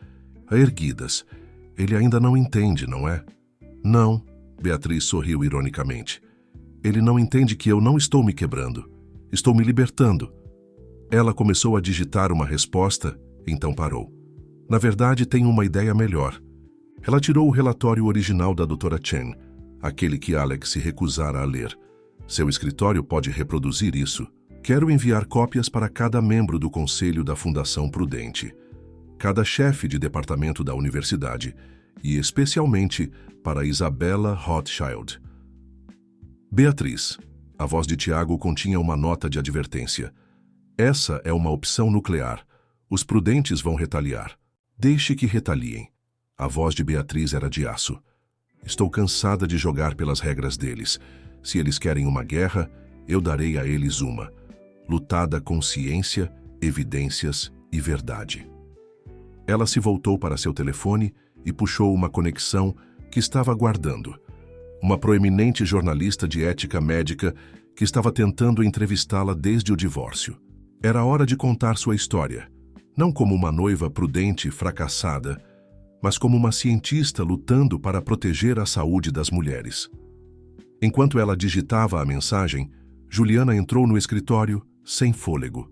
erguidas. Ele ainda não entende, não é? Não, Beatriz sorriu ironicamente. Ele não entende que eu não estou me quebrando. Estou me libertando. Ela começou a digitar uma resposta, então parou. Na verdade, tenho uma ideia melhor. Ela tirou o relatório original da doutora Chen, aquele que Alex se recusara a ler. Seu escritório pode reproduzir isso. Quero enviar cópias para cada membro do Conselho da Fundação Prudente, cada chefe de departamento da universidade e especialmente para Isabella Rothschild. Beatriz, a voz de Tiago continha uma nota de advertência. Essa é uma opção nuclear. Os prudentes vão retaliar. Deixe que retaliem. A voz de Beatriz era de aço. Estou cansada de jogar pelas regras deles. Se eles querem uma guerra, eu darei a eles uma. Lutada com ciência, evidências e verdade. Ela se voltou para seu telefone e puxou uma conexão que estava aguardando. Uma proeminente jornalista de ética médica que estava tentando entrevistá-la desde o divórcio. Era hora de contar sua história, não como uma noiva prudente e fracassada, mas como uma cientista lutando para proteger a saúde das mulheres. Enquanto ela digitava a mensagem, Juliana entrou no escritório sem fôlego.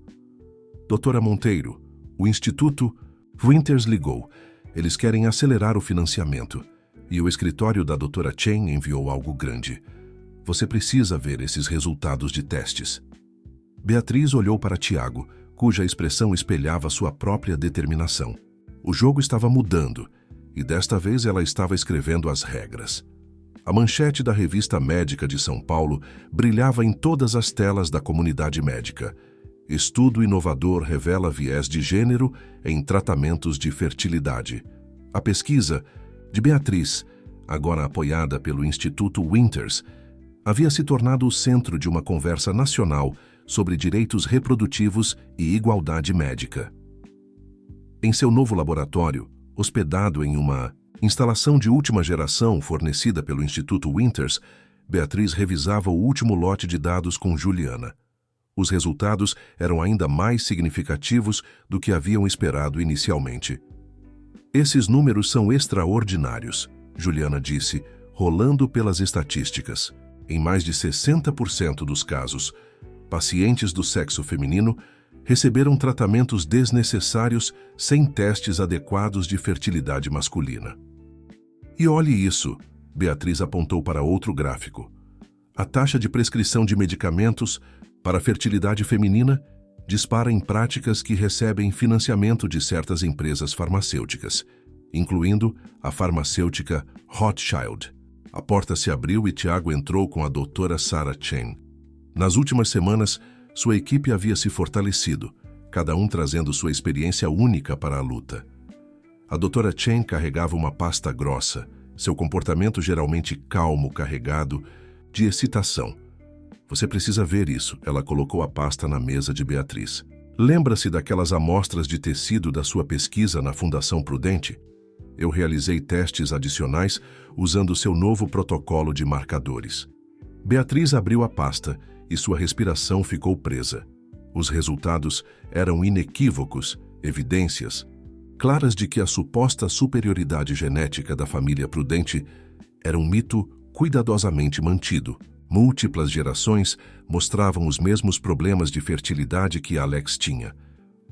Doutora Monteiro, o Instituto Winters ligou. Eles querem acelerar o financiamento. E o escritório da doutora Chen enviou algo grande. Você precisa ver esses resultados de testes. Beatriz olhou para Tiago, cuja expressão espelhava sua própria determinação. O jogo estava mudando, e desta vez ela estava escrevendo as regras. A manchete da Revista Médica de São Paulo brilhava em todas as telas da comunidade médica. Estudo inovador revela viés de gênero em tratamentos de fertilidade. A pesquisa de Beatriz, agora apoiada pelo Instituto Winters, havia se tornado o centro de uma conversa nacional sobre direitos reprodutivos e igualdade médica. Em seu novo laboratório, hospedado em uma instalação de última geração fornecida pelo Instituto Winters, Beatriz revisava o último lote de dados com Juliana. Os resultados eram ainda mais significativos do que haviam esperado inicialmente. Esses números são extraordinários, Juliana disse, rolando pelas estatísticas. Em mais de 60% dos casos, pacientes do sexo feminino receberam tratamentos desnecessários sem testes adequados de fertilidade masculina. E olhe isso, Beatriz apontou para outro gráfico. A taxa de prescrição de medicamentos para a fertilidade feminina dispara em práticas que recebem financiamento de certas empresas farmacêuticas, incluindo a farmacêutica Rothschild. A porta se abriu e Tiago entrou com a doutora Sarah Chen. Nas últimas semanas, sua equipe havia se fortalecido, cada um trazendo sua experiência única para a luta. A doutora Chen carregava uma pasta grossa, seu comportamento geralmente calmo, carregado de excitação. Você precisa ver isso, ela colocou a pasta na mesa de Beatriz. Lembra-se daquelas amostras de tecido da sua pesquisa na Fundação Prudente? Eu realizei testes adicionais usando seu novo protocolo de marcadores. Beatriz abriu a pasta e sua respiração ficou presa. Os resultados eram inequívocos, evidências claras de que a suposta superioridade genética da família Prudente era um mito cuidadosamente mantido. Múltiplas gerações mostravam os mesmos problemas de fertilidade que Alex tinha,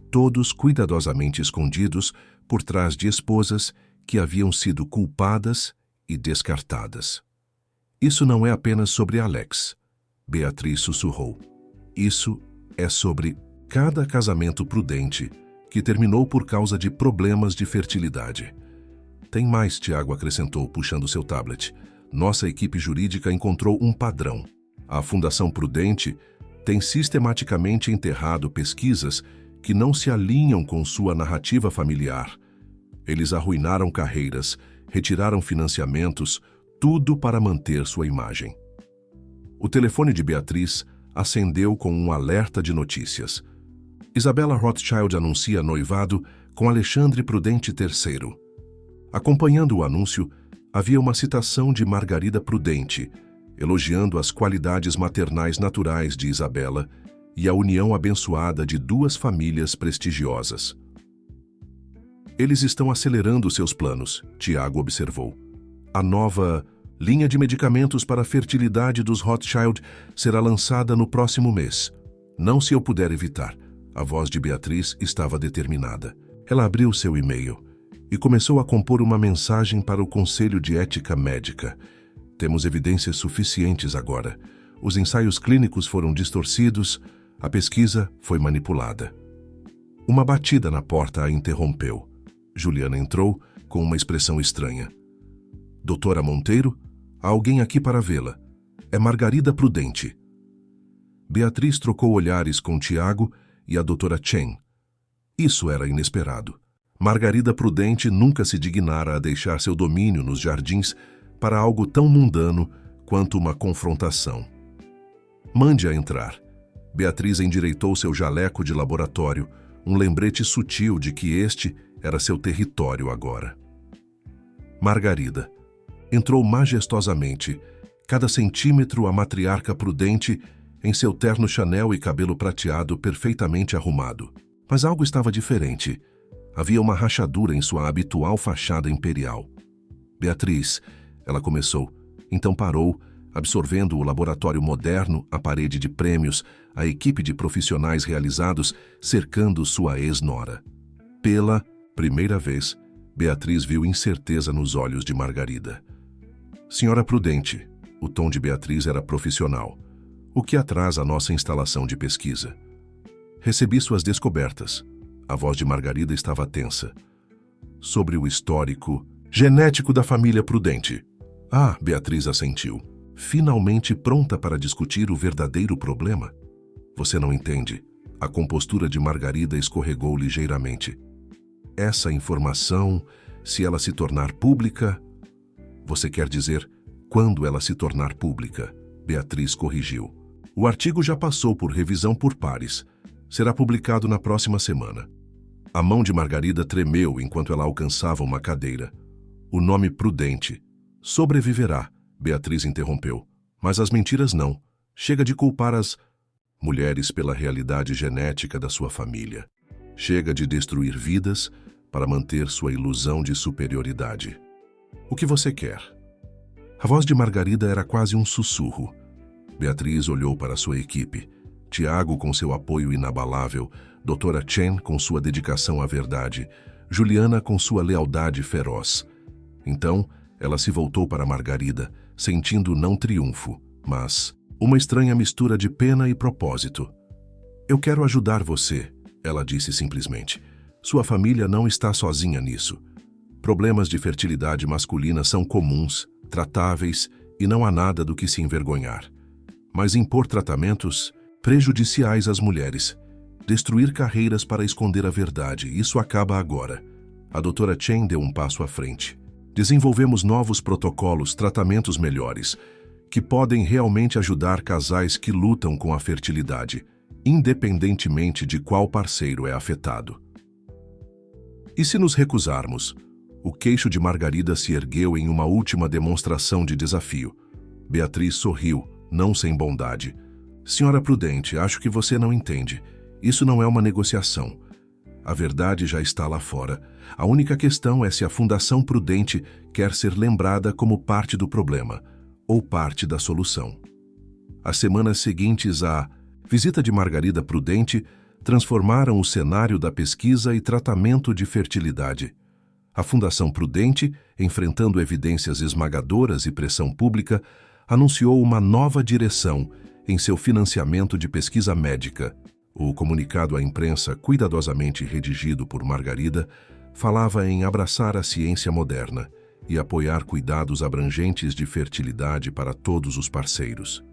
todos cuidadosamente escondidos por trás de esposas que haviam sido culpadas e descartadas. Isso não é apenas sobre Alex, Beatriz sussurrou. Isso é sobre cada casamento prudente que terminou por causa de problemas de fertilidade. Tem mais, Tiago acrescentou, puxando seu tablet. Nossa equipe jurídica encontrou um padrão. A Fundação Prudente tem sistematicamente enterrado pesquisas que não se alinham com sua narrativa familiar. Eles arruinaram carreiras, retiraram financiamentos, tudo para manter sua imagem. O telefone de Beatriz acendeu com um alerta de notícias. Isabella Rothschild anuncia noivado com Alexandre Prudente III. Acompanhando o anúncio, havia uma citação de Margarida Prudente, elogiando as qualidades maternais naturais de Isabella e a união abençoada de duas famílias prestigiosas. Eles estão acelerando seus planos, Tiago observou. A nova linha de medicamentos para a fertilidade dos Rothschild será lançada no próximo mês. Não se eu puder evitar. A voz de Beatriz estava determinada. Ela abriu seu e-mail e começou a compor uma mensagem para o Conselho de Ética Médica. Temos evidências suficientes agora. Os ensaios clínicos foram distorcidos, a pesquisa foi manipulada. Uma batida na porta a interrompeu. Juliana entrou com uma expressão estranha. Doutora Monteiro, há alguém aqui para vê-la. É Margarida Prudente. Beatriz trocou olhares com Tiago e a doutora Chen. Isso era inesperado. Margarida Prudente nunca se dignara a deixar seu domínio nos jardins para algo tão mundano quanto uma confrontação. Mande-a entrar. Beatriz endireitou seu jaleco de laboratório, um lembrete sutil de que este era seu território agora. Margarida entrou majestosamente, cada centímetro a matriarca Prudente em seu terno Chanel e cabelo prateado perfeitamente arrumado. Mas algo estava diferente. Havia uma rachadura em sua habitual fachada imperial. Beatriz, ela começou, então parou, absorvendo o laboratório moderno, a parede de prêmios, a equipe de profissionais realizados cercando sua ex-nora. Pela primeira vez, Beatriz viu incerteza nos olhos de Margarida. Senhora Prudente, o tom de Beatriz era profissional. O que atrasa a nossa instalação de pesquisa? Recebi suas descobertas. A voz de Margarida estava tensa. Sobre o histórico genético da família Prudente. Ah, Beatriz assentiu. Finalmente pronta para discutir o verdadeiro problema? Você não entende. A compostura de Margarida escorregou ligeiramente. Essa informação, se ela se tornar pública... Você quer dizer, quando ela se tornar pública? Beatriz corrigiu. O artigo já passou por revisão por pares. Será publicado na próxima semana. A mão de Margarida tremeu enquanto ela alcançava uma cadeira. O nome Prudente. Sobreviverá, Beatriz interrompeu. Mas as mentiras não. Chega de culpar as mulheres pela realidade genética da sua família. Chega de destruir vidas para manter sua ilusão de superioridade. O que você quer? A voz de Margarida era quase um sussurro. Beatriz olhou para sua equipe. Tiago com seu apoio inabalável, doutora Chen com sua dedicação à verdade, Juliana com sua lealdade feroz. Então, ela se voltou para Margarida, sentindo não triunfo, mas uma estranha mistura de pena e propósito. Eu quero ajudar você, ela disse simplesmente. Sua família não está sozinha nisso. Problemas de fertilidade masculina são comuns, tratáveis e não há nada do que se envergonhar. Mas impor tratamentos prejudiciais às mulheres, destruir carreiras para esconder a verdade, isso acaba agora. A doutora Chen deu um passo à frente. Desenvolvemos novos protocolos, tratamentos melhores, que podem realmente ajudar casais que lutam com a fertilidade, independentemente de qual parceiro é afetado. E se nos recusarmos? O queixo de Margarida se ergueu em uma última demonstração de desafio. Beatriz sorriu, não sem bondade. Senhora Prudente, acho que você não entende. Isso não é uma negociação. A verdade já está lá fora. A única questão é se a Fundação Prudente quer ser lembrada como parte do problema ou parte da solução. As semanas seguintes à visita de Margarida Prudente transformaram o cenário da pesquisa e tratamento de fertilidade. A Fundação Prudente, enfrentando evidências esmagadoras e pressão pública, anunciou uma nova direção em seu financiamento de pesquisa médica. O comunicado à imprensa, cuidadosamente redigido por Margarida, falava em abraçar a ciência moderna e apoiar cuidados abrangentes de fertilidade para todos os parceiros.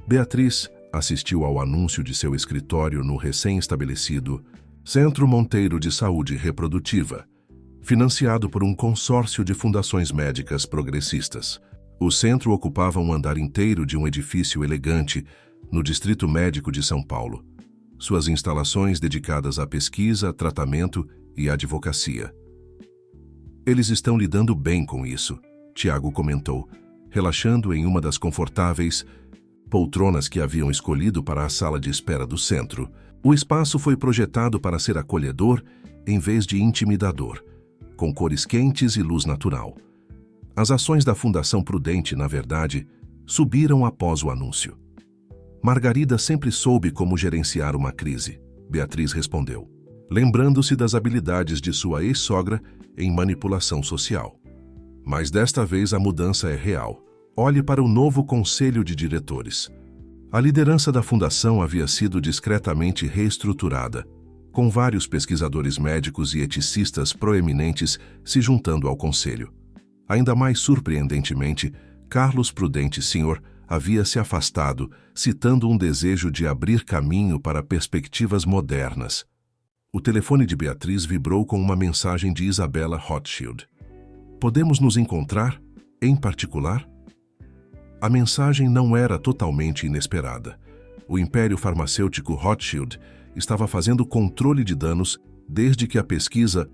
Beatriz assistiu ao anúncio de seu escritório no recém-estabelecido Centro Monteiro de Saúde Reprodutiva, financiado por um consórcio de fundações médicas progressistas. O centro ocupava um andar inteiro de um edifício elegante no Distrito Médico de São Paulo. Suas instalações dedicadas à pesquisa, tratamento e advocacia. Eles estão lidando bem com isso, Tiago comentou, relaxando em uma das confortáveis poltronas que haviam escolhido para a sala de espera do centro. O espaço foi projetado para ser acolhedor em vez de intimidador, com cores quentes e luz natural. As ações da Fundação Prudente, na verdade, subiram após o anúncio. Margarida sempre soube como gerenciar uma crise, Beatriz respondeu, lembrando-se das habilidades de sua ex-sogra em manipulação social. Mas desta vez a mudança é real. Olhe para o novo conselho de diretores. A liderança da fundação havia sido discretamente reestruturada, com vários pesquisadores médicos e eticistas proeminentes se juntando ao conselho. Ainda mais surpreendentemente, Carlos Prudente Sr. havia se afastado, citando um desejo de abrir caminho para perspectivas modernas. O telefone de Beatriz vibrou com uma mensagem de Isabella Rothschild. Podemos nos encontrar, em particular? A mensagem não era totalmente inesperada. O império farmacêutico Rothschild estava fazendo controle de danos desde que a pesquisa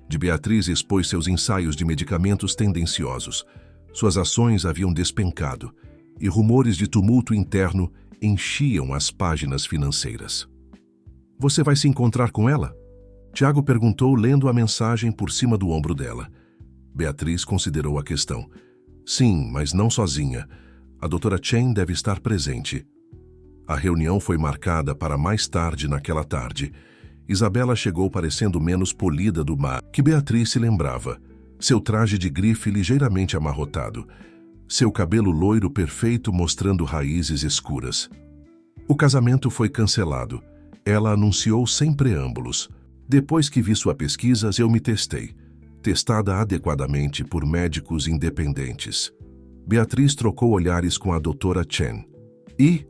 de Beatriz expôs seus ensaios de medicamentos tendenciosos. Suas ações haviam despencado e rumores de tumulto interno enchiam as páginas financeiras. Você vai se encontrar com ela? Tiago perguntou, lendo a mensagem por cima do ombro dela. Beatriz considerou a questão. Sim, mas não sozinha. A doutora Chen deve estar presente. A reunião foi marcada para mais tarde naquela tarde. Isabella chegou parecendo menos polida do mar que Beatriz se lembrava. Seu traje de grife ligeiramente amarrotado. Seu cabelo loiro perfeito mostrando raízes escuras. O casamento foi cancelado. Ela anunciou sem preâmbulos. Depois que vi sua pesquisa, eu me testei. Testada adequadamente por médicos independentes. Beatriz trocou olhares com a doutora Chen. E?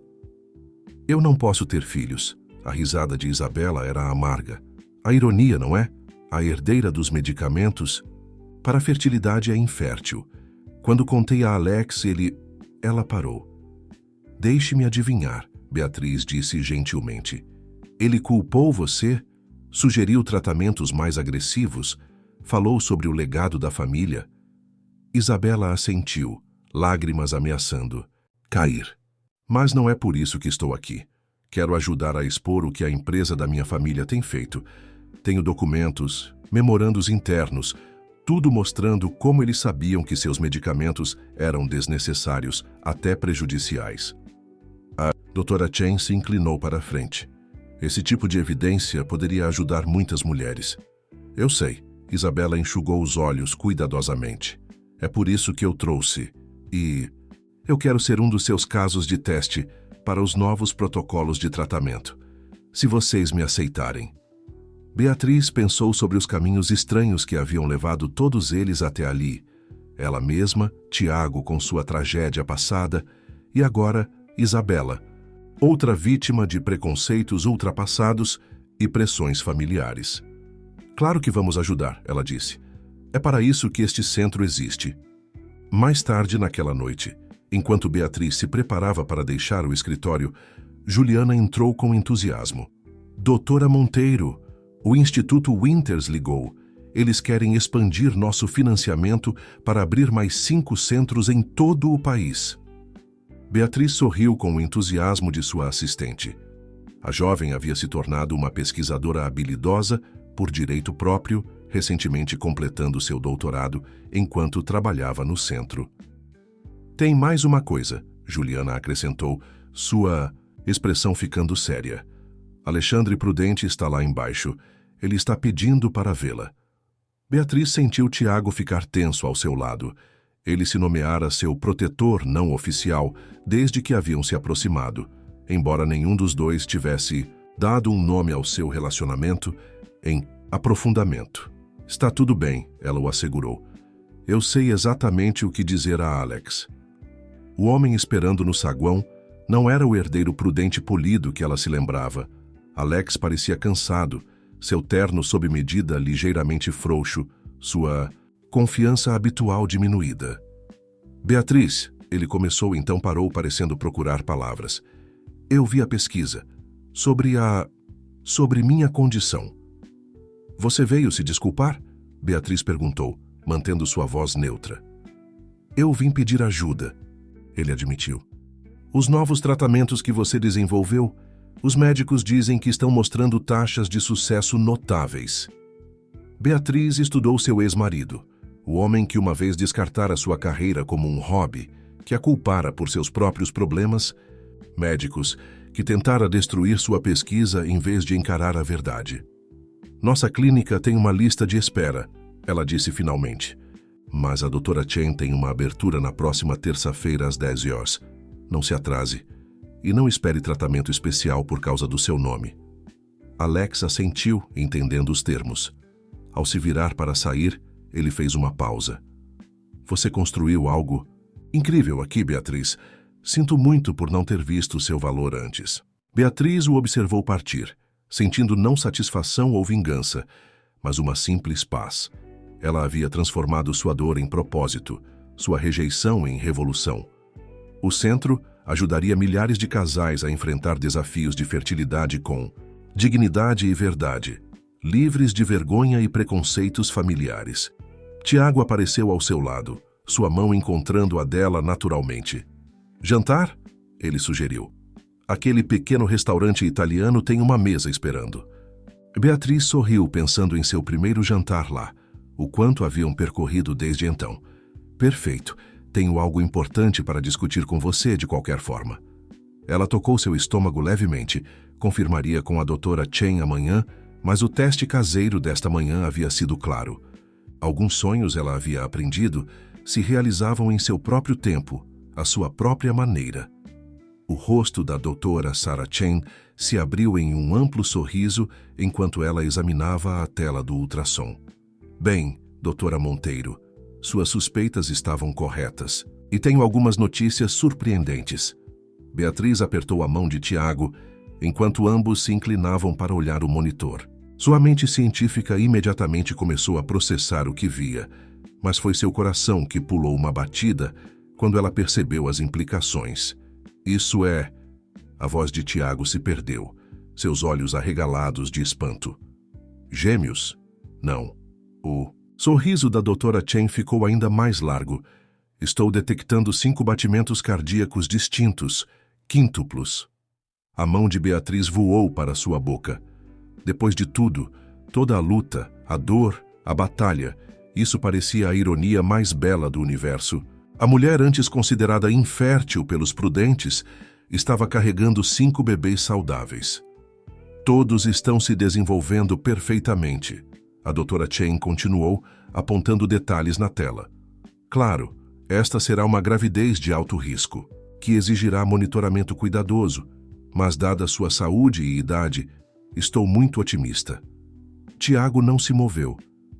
Eu não posso ter filhos. A risada de Isabella era amarga. A ironia, não é? A herdeira dos medicamentos. Para a fertilidade é infértil. Quando contei a Alex, Ela parou. Deixe-me adivinhar, Beatriz disse gentilmente. Ele culpou você? Sugeriu tratamentos mais agressivos? Falou sobre o legado da família? Isabella assentiu, lágrimas ameaçando cair. Mas não é por isso que estou aqui. Quero ajudar a expor o que a empresa da minha família tem feito. Tenho documentos, memorandos internos, tudo mostrando como eles sabiam que seus medicamentos eram desnecessários, até prejudiciais. A doutora Chen se inclinou para a frente. Esse tipo de evidência poderia ajudar muitas mulheres. Eu sei, Isabella enxugou os olhos cuidadosamente. É por isso que eu trouxe. E eu quero ser um dos seus casos de teste para os novos protocolos de tratamento, se vocês me aceitarem. Beatriz pensou sobre os caminhos estranhos que haviam levado todos eles até ali. Ela mesma, Tiago com sua tragédia passada, e agora Isabella, outra vítima de preconceitos ultrapassados e pressões familiares. Claro que vamos ajudar, ela disse. É para isso que este centro existe. Mais tarde naquela noite, enquanto Beatriz se preparava para deixar o escritório, Juliana entrou com entusiasmo. Doutora Monteiro, o Instituto Winters ligou. Eles querem expandir nosso financiamento para abrir mais 5 centros em todo o país. Beatriz sorriu com o entusiasmo de sua assistente. A jovem havia se tornado uma pesquisadora habilidosa, por direito próprio, recentemente completando seu doutorado enquanto trabalhava no centro. Tem mais uma coisa, Juliana acrescentou, sua expressão ficando séria. Alexandre Prudente está lá embaixo. Ele está pedindo para vê-la. Beatriz sentiu Tiago ficar tenso ao seu lado. Ele se nomeara seu protetor não oficial desde que haviam se aproximado, embora nenhum dos dois tivesse dado um nome ao seu relacionamento em aprofundamento. Está tudo bem, ela o assegurou. Eu sei exatamente o que dizer a Alex. O homem esperando no saguão não era o herdeiro prudente polido que ela se lembrava. Alex parecia cansado, seu terno sob medida ligeiramente frouxo, sua confiança habitual diminuída. Beatriz, ele começou então parou parecendo procurar palavras. Eu vi a pesquisa. Sobre minha condição. Você veio se desculpar? Beatriz perguntou, mantendo sua voz neutra. Eu vim pedir ajuda, ele admitiu. Os novos tratamentos que você desenvolveu, os médicos dizem que estão mostrando taxas de sucesso notáveis. Beatriz estudou seu ex-marido, o homem que uma vez descartara sua carreira como um hobby, que a culpara por seus próprios problemas, médicos que tentara destruir sua pesquisa em vez de encarar a verdade. Nossa clínica tem uma lista de espera, ela disse finalmente. Mas a doutora Chen tem uma abertura na próxima terça-feira às 10 horas. Não se atrase. E não espere tratamento especial por causa do seu nome. Alex assentiu, entendendo os termos. Ao se virar para sair, ele fez uma pausa. Você construiu algo incrível aqui, Beatriz. Sinto muito por não ter visto seu valor antes. Beatriz o observou partir, sentindo não satisfação ou vingança, mas uma simples paz. Ela havia transformado sua dor em propósito, sua rejeição em revolução. O centro ajudaria milhares de casais a enfrentar desafios de fertilidade com dignidade e verdade, livres de vergonha e preconceitos familiares. Tiago apareceu ao seu lado, sua mão encontrando a dela naturalmente. Jantar? Ele sugeriu. Aquele pequeno restaurante italiano tem uma mesa esperando. Beatriz sorriu pensando em seu primeiro jantar lá, o quanto haviam percorrido desde então. Perfeito, tenho algo importante para discutir com você de qualquer forma. Ela tocou seu estômago levemente, confirmaria com a doutora Chen amanhã, mas o teste caseiro desta manhã havia sido claro. Alguns sonhos ela havia aprendido se realizavam em seu próprio tempo, à sua própria maneira. O rosto da doutora Sarah Chen se abriu em um amplo sorriso enquanto ela examinava a tela do ultrassom. Bem, doutora Monteiro, suas suspeitas estavam corretas. E tenho algumas notícias surpreendentes. Beatriz apertou a mão de Tiago, enquanto ambos se inclinavam para olhar o monitor. Sua mente científica imediatamente começou a processar o que via, mas foi seu coração que pulou uma batida quando ela percebeu as implicações. Isso é... A voz de Tiago se perdeu, seus olhos arregalados de espanto. Gêmeos? Não. O sorriso da doutora Chen ficou ainda mais largo. Estou detectando 5 batimentos cardíacos distintos, quíntuplos. A mão de Beatriz voou para sua boca. Depois de tudo, toda a luta, a dor, a batalha, isso parecia a ironia mais bela do universo. A mulher antes considerada infértil pelos prudentes estava carregando 5 bebês saudáveis. Todos estão se desenvolvendo perfeitamente. A doutora Chen continuou, apontando detalhes na tela. Claro, esta será uma gravidez de alto risco, que exigirá monitoramento cuidadoso, mas dada sua saúde e idade, estou muito otimista. Tiago não se moveu,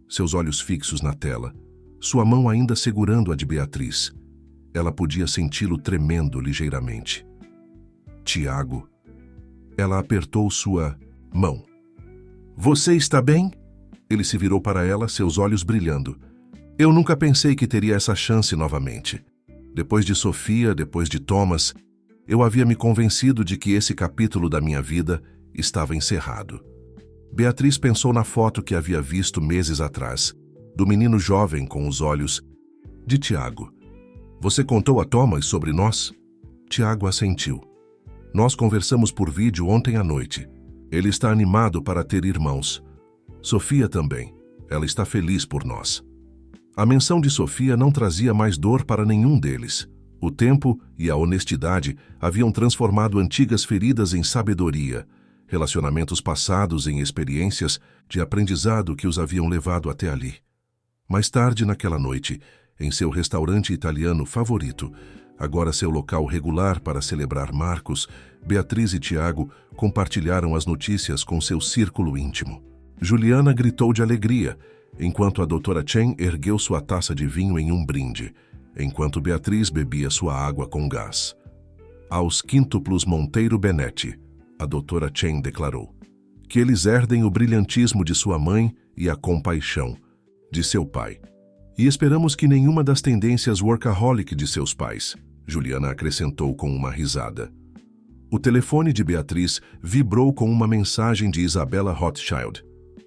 seus olhos fixos na tela, sua mão ainda segurando a de Beatriz. Ela podia senti-lo tremendo ligeiramente. Tiago. Ela apertou sua mão. Você está bem? Ele se virou para ela, seus olhos brilhando. Eu nunca pensei que teria essa chance novamente. Depois de Sofia, depois de Thomas, eu havia me convencido de que esse capítulo da minha vida estava encerrado. Beatriz pensou na foto que havia visto meses atrás, do menino jovem com os olhos de Tiago. Você contou a Thomas sobre nós? Tiago assentiu. Nós conversamos por vídeo ontem à noite. Ele está animado para ter irmãos. Sofia também. Ela está feliz por nós. A menção de Sofia não trazia mais dor para nenhum deles. O tempo e a honestidade haviam transformado antigas feridas em sabedoria, relacionamentos passados em experiências de aprendizado que os haviam levado até ali. Mais tarde naquela noite, em seu restaurante italiano favorito, agora seu local regular para celebrar Marcos, Beatriz e Tiago compartilharam as notícias com seu círculo íntimo. Juliana gritou de alegria, enquanto a doutora Chen ergueu sua taça de vinho em um brinde, enquanto Beatriz bebia sua água com gás. Aos quíntuplos Monteiro Benetti, a doutora Chen declarou, que eles herdem o brilhantismo de sua mãe e a compaixão de seu pai. E esperamos que nenhuma das tendências workaholic de seus pais, Juliana acrescentou com uma risada. O telefone de Beatriz vibrou com uma mensagem de Isabella Rothschild.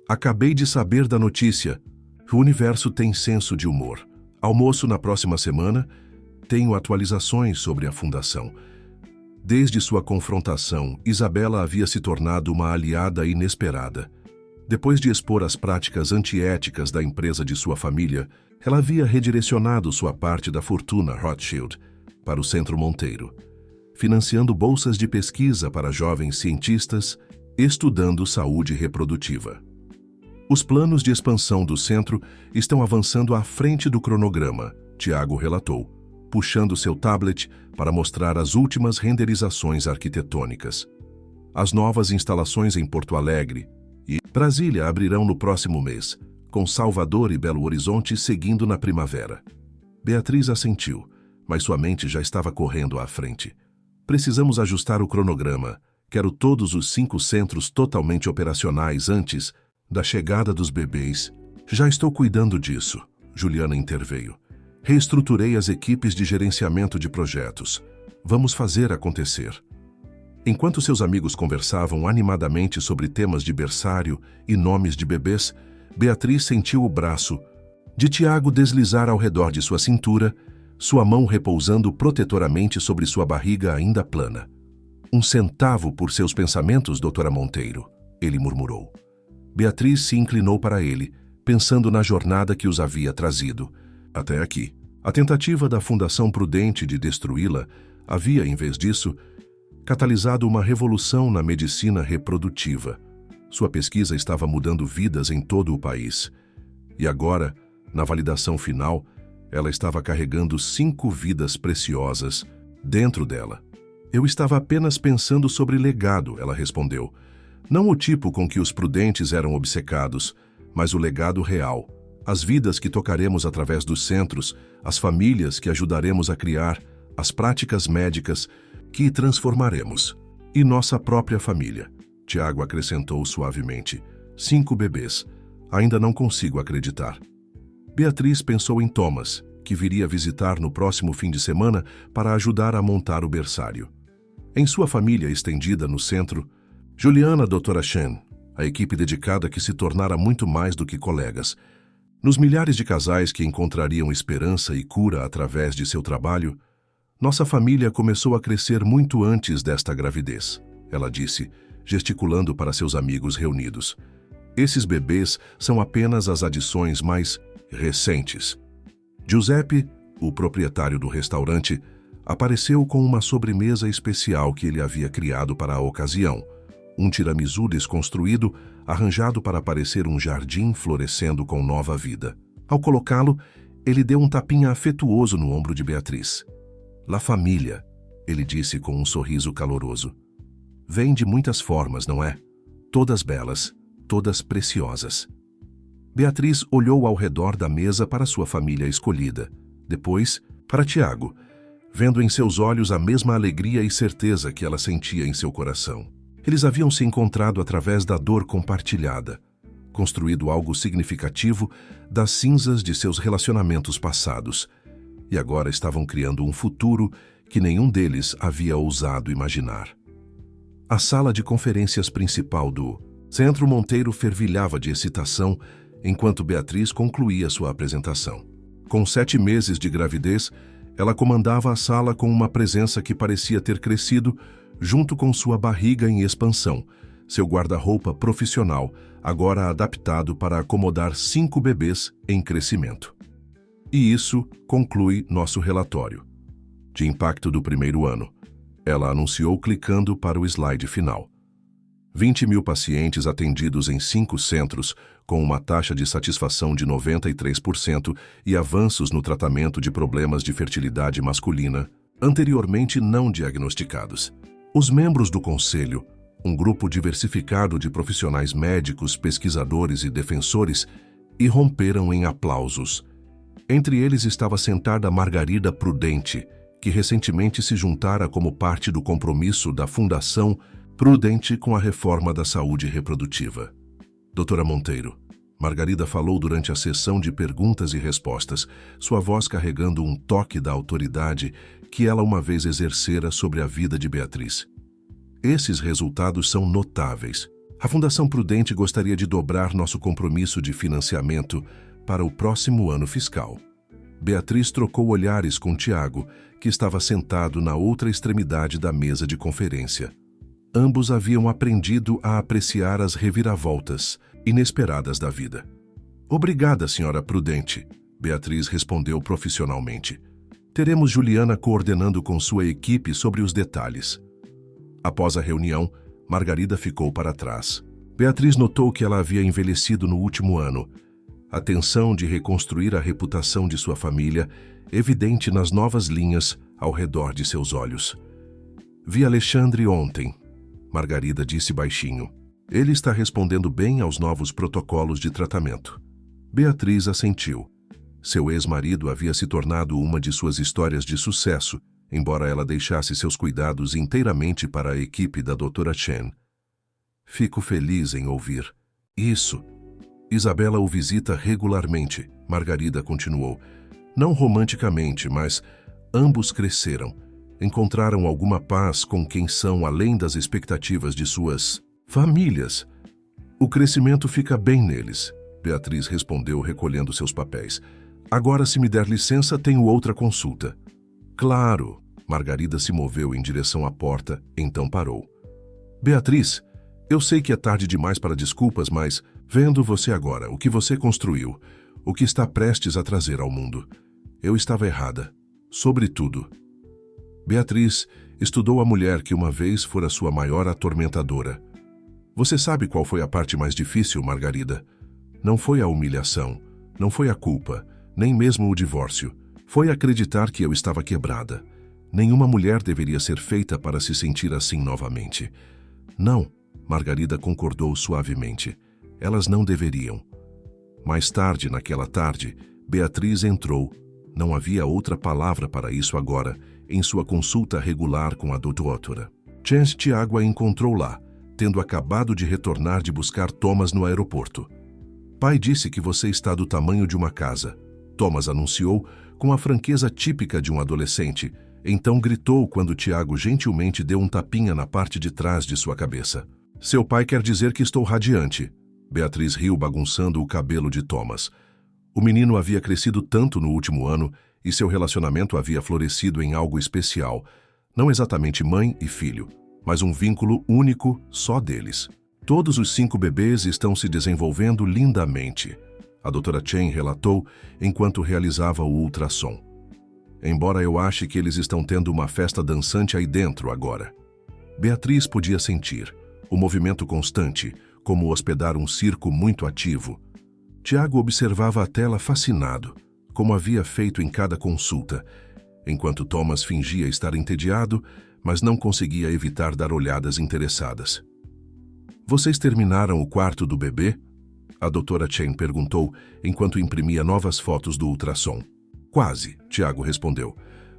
Acabei de saber da notícia. O universo tem senso de humor. Almoço na próxima semana. Tenho atualizações sobre a fundação. Desde sua confrontação, Isabella havia se tornado uma aliada inesperada. Depois de expor as práticas antiéticas da empresa de sua família, ela havia redirecionado sua parte da fortuna Rothschild para o Centro Monteiro, financiando bolsas de pesquisa para jovens cientistas, estudando saúde reprodutiva. Os planos de expansão do centro estão avançando à frente do cronograma, Tiago relatou, puxando seu tablet para mostrar as últimas renderizações arquitetônicas. As novas instalações em Porto Alegre e Brasília abrirão no próximo mês, com Salvador e Belo Horizonte seguindo na primavera. Beatriz assentiu, mas sua mente já estava correndo à frente. Precisamos ajustar o cronograma. Quero todos os 5 centros totalmente operacionais antes da chegada dos bebês. Já estou cuidando disso, Juliana interveio. Reestruturei as equipes de gerenciamento de projetos. Vamos fazer acontecer. Enquanto seus amigos conversavam animadamente sobre temas de berçário e nomes de bebês, Beatriz sentiu o braço de Tiago deslizar ao redor de sua cintura, sua mão repousando protetoramente sobre sua barriga ainda plana. "Um centavo por seus pensamentos, doutora Monteiro", ele murmurou. Beatriz se inclinou para ele, pensando na jornada que os havia trazido até aqui. A tentativa da Fundação Prudente de destruí-la havia, em vez disso, catalisado uma revolução na medicina reprodutiva. Sua pesquisa estava mudando vidas em todo o país. E agora, na validação final, ela estava carregando 5 vidas preciosas dentro dela. "Eu estava apenas pensando sobre legado", ela respondeu. "Não o tipo com que os prudentes eram obcecados, mas o legado real. As vidas que tocaremos através dos centros, as famílias que ajudaremos a criar, as práticas médicas que transformaremos. E nossa própria família", Tiago acrescentou suavemente. 5 bebês. Ainda não consigo acreditar. Beatriz pensou em Thomas, que viria visitar no próximo fim de semana para ajudar a montar o berçário. Em sua família estendida no centro, Juliana, a Dra. Chen, a equipe dedicada que se tornara muito mais do que colegas. Nos milhares de casais que encontrariam esperança e cura através de seu trabalho, nossa família começou a crescer muito antes desta gravidez, ela disse, gesticulando para seus amigos reunidos. Esses bebês são apenas as adições mais recentes. Giuseppe, o proprietário do restaurante, apareceu com uma sobremesa especial que ele havia criado para a ocasião, um tiramisu desconstruído, arranjado para parecer um jardim florescendo com nova vida. Ao colocá-lo, ele deu um tapinha afetuoso no ombro de Beatriz. "La família", ele disse com um sorriso caloroso. "Vem de muitas formas, não é? Todas belas, todas preciosas." Beatriz olhou ao redor da mesa para sua família escolhida, depois para Tiago, vendo em seus olhos a mesma alegria e certeza que ela sentia em seu coração. Eles haviam se encontrado através da dor compartilhada, construído algo significativo das cinzas de seus relacionamentos passados, e agora estavam criando um futuro que nenhum deles havia ousado imaginar. A sala de conferências principal do Centro Monteiro fervilhava de excitação enquanto Beatriz concluía sua apresentação. Com 7 meses de gravidez, ela comandava a sala com uma presença que parecia ter crescido junto com sua barriga em expansão, seu guarda-roupa profissional, agora adaptado para acomodar 5 bebês em crescimento. E isso conclui nosso relatório de impacto do primeiro ano, ela anunciou clicando para o slide final. 20.000 pacientes atendidos em 5 centros, com uma taxa de satisfação de 93% e avanços no tratamento de problemas de fertilidade masculina, anteriormente não diagnosticados. Os membros do Conselho, um grupo diversificado de profissionais médicos, pesquisadores e defensores, irromperam em aplausos. Entre eles estava sentada Margarida Prudente, que recentemente se juntara como parte do compromisso da Fundação Prudente com a reforma da saúde reprodutiva. "Doutora Monteiro", Margarida falou durante a sessão de perguntas e respostas, sua voz carregando um toque da autoridade que ela uma vez exercera sobre a vida de Beatriz. "Esses resultados são notáveis. A Fundação Prudente gostaria de dobrar nosso compromisso de financiamento para o próximo ano fiscal." Beatriz trocou olhares com Tiago, que estava sentado na outra extremidade da mesa de conferência. Ambos haviam aprendido a apreciar as reviravoltas inesperadas da vida. "Obrigada, senhora Prudente", Beatriz respondeu profissionalmente. "Teremos Juliana coordenando com sua equipe sobre os detalhes." Após a reunião, Margarida ficou para trás. Beatriz notou que ela havia envelhecido no último ano. A tensão de reconstruir a reputação de sua família, evidente nas novas linhas ao redor de seus olhos. "Vi Alexandre ontem", Margarida disse baixinho. "Ele está respondendo bem aos novos protocolos de tratamento." Beatriz assentiu. Seu ex-marido havia se tornado uma de suas histórias de sucesso, embora ela deixasse seus cuidados inteiramente para a equipe da Dra. Chen. Fico feliz em ouvir isso. Isabela o visita regularmente, Margarida continuou. Não romanticamente, mas ambos cresceram. Encontraram alguma paz com quem são além das expectativas de suas famílias. O crescimento fica bem neles, Beatriz respondeu recolhendo seus papéis. Agora, se me der licença, tenho outra consulta. Claro. Margarida se moveu em direção à porta, então parou. Beatriz, eu sei que é tarde demais para desculpas, mas, vendo você agora, o que você construiu, o que está prestes a trazer ao mundo, eu estava errada. Sobre tudo. Beatriz estudou a mulher que uma vez fora sua maior atormentadora. Você sabe qual foi a parte mais difícil, Margarida? Não foi a humilhação, não foi a culpa, nem mesmo o divórcio. Foi acreditar que eu estava quebrada. Nenhuma mulher deveria ser feita para se sentir assim novamente. Não, Margarida concordou suavemente. Elas não deveriam. Mais tarde, naquela tarde, Beatriz entrou. Não havia outra palavra para isso agora, em sua consulta regular com a doutora. Chance Tiago a encontrou lá, tendo acabado de retornar de buscar Thomas no aeroporto. Pai disse que você está do tamanho de uma casa. Thomas anunciou, com a franqueza típica de um adolescente, então gritou quando Tiago gentilmente deu um tapinha na parte de trás de sua cabeça. Seu pai quer dizer que estou radiante. Beatriz riu bagunçando o cabelo de Thomas. O menino havia crescido tanto no último ano e seu relacionamento havia florescido em algo especial. Não exatamente mãe e filho, mas um vínculo único só deles. Todos os 5 bebês estão se desenvolvendo lindamente, a Dra. Chen relatou enquanto realizava o ultrassom. Embora eu ache que eles estão tendo uma festa dançante aí dentro agora. Beatriz podia sentir o movimento constante, como hospedar um circo muito ativo. Tiago observava a tela fascinado, como havia feito em cada consulta, enquanto Thomas fingia estar entediado, mas não conseguia evitar dar olhadas interessadas. Vocês terminaram o quarto do bebê? A Dra. Chen perguntou, enquanto imprimia novas fotos do ultrassom. Quase, Tiago respondeu.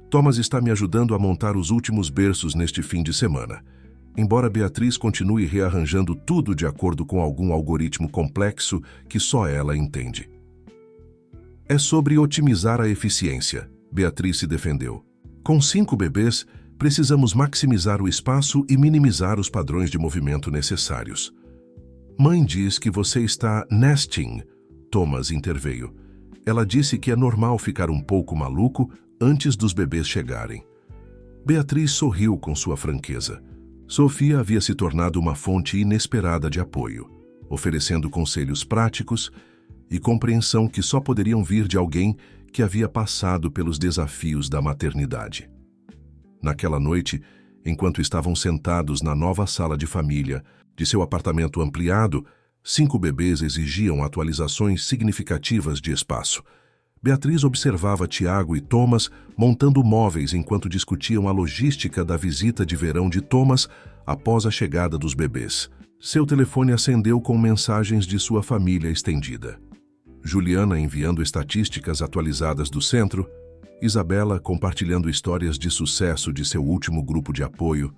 Thomas está me ajudando a montar os últimos berços neste fim de semana. Embora Beatriz continue rearranjando tudo de acordo com algum algoritmo complexo que só ela entende. É sobre otimizar a eficiência, Beatriz se defendeu. Com 5 bebês, precisamos maximizar o espaço e minimizar os padrões de movimento necessários. Mãe diz que você está nesting, Thomas interveio. Ela disse que é normal ficar um pouco maluco antes dos bebês chegarem. Beatriz sorriu com sua franqueza. Sofia havia se tornado uma fonte inesperada de apoio, oferecendo conselhos práticos e compreensão que só poderiam vir de alguém que havia passado pelos desafios da maternidade. Naquela noite, enquanto estavam sentados na nova sala de família de seu apartamento ampliado, 5 bebês exigiam atualizações significativas de espaço. Beatriz observava Tiago e Thomas montando móveis enquanto discutiam a logística da visita de verão de Thomas após a chegada dos bebês. Seu telefone acendeu com mensagens de sua família estendida. Juliana enviando estatísticas atualizadas do centro, Isabela compartilhando histórias de sucesso de seu último grupo de apoio,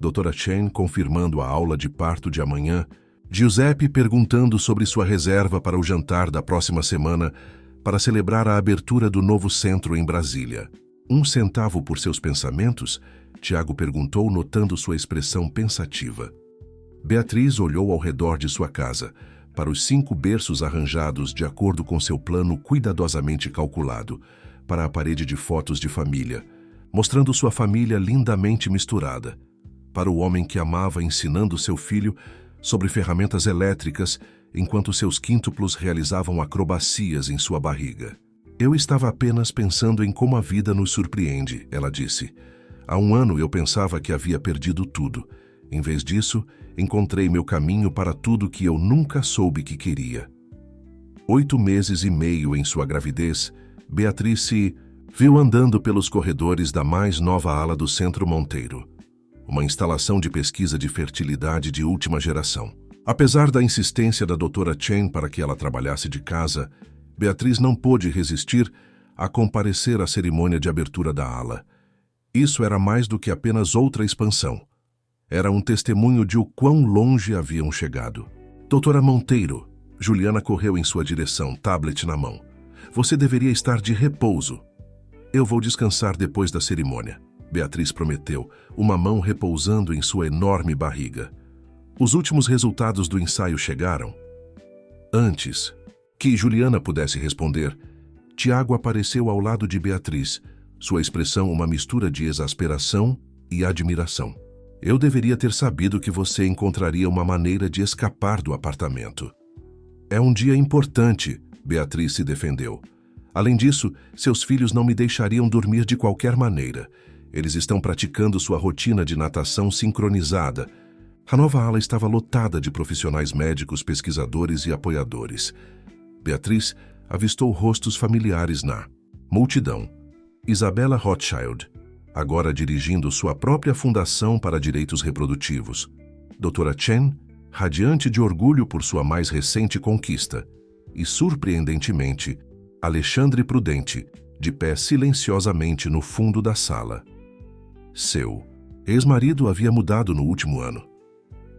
Dra. Chen confirmando a aula de parto de amanhã, Giuseppe perguntando sobre sua reserva para o jantar da próxima semana para celebrar a abertura do novo centro em Brasília. 1 centavo por seus pensamentos? Tiago perguntou, notando sua expressão pensativa. Beatriz olhou ao redor de sua casa, para os 5 berços arranjados de acordo com seu plano cuidadosamente calculado, para a parede de fotos de família, mostrando sua família lindamente misturada, para o homem que amava ensinando seu filho sobre ferramentas elétricas enquanto seus quíntuplos realizavam acrobacias em sua barriga. Eu estava apenas pensando em como a vida nos surpreende, ela disse. Há 1 ano eu pensava que havia perdido tudo. Em vez disso, encontrei meu caminho para tudo que eu nunca soube que queria. 8 meses e meio em sua gravidez, Beatriz se viu andando pelos corredores da mais nova ala do Centro Monteiro, uma instalação de pesquisa de fertilidade de última geração. Apesar da insistência da Dra. Chen para que ela trabalhasse de casa, Beatriz não pôde resistir a comparecer à cerimônia de abertura da ala. Isso era mais do que apenas outra expansão. Era um testemunho de o quão longe haviam chegado. Doutora Monteiro, Juliana correu em sua direção, tablet na mão. Você deveria estar de repouso. Eu vou descansar depois da cerimônia, Beatriz prometeu, uma mão repousando em sua enorme barriga. Os últimos resultados do ensaio chegaram. Antes que Juliana pudesse responder, Tiago apareceu ao lado de Beatriz, sua expressão uma mistura de exasperação e admiração. Eu deveria ter sabido que você encontraria uma maneira de escapar do apartamento. É um dia importante, Beatriz se defendeu. Além disso, seus filhos não me deixariam dormir de qualquer maneira. Eles estão praticando sua rotina de natação sincronizada. A nova ala estava lotada de profissionais médicos, pesquisadores e apoiadores. Beatriz avistou rostos familiares na multidão. Isabella Rothschild, agora dirigindo sua própria fundação para direitos reprodutivos. Dra. Chen, radiante de orgulho por sua mais recente conquista. E, surpreendentemente, Alexandre Prudente, de pé silenciosamente no fundo da sala. Seu ex-marido havia mudado no último ano.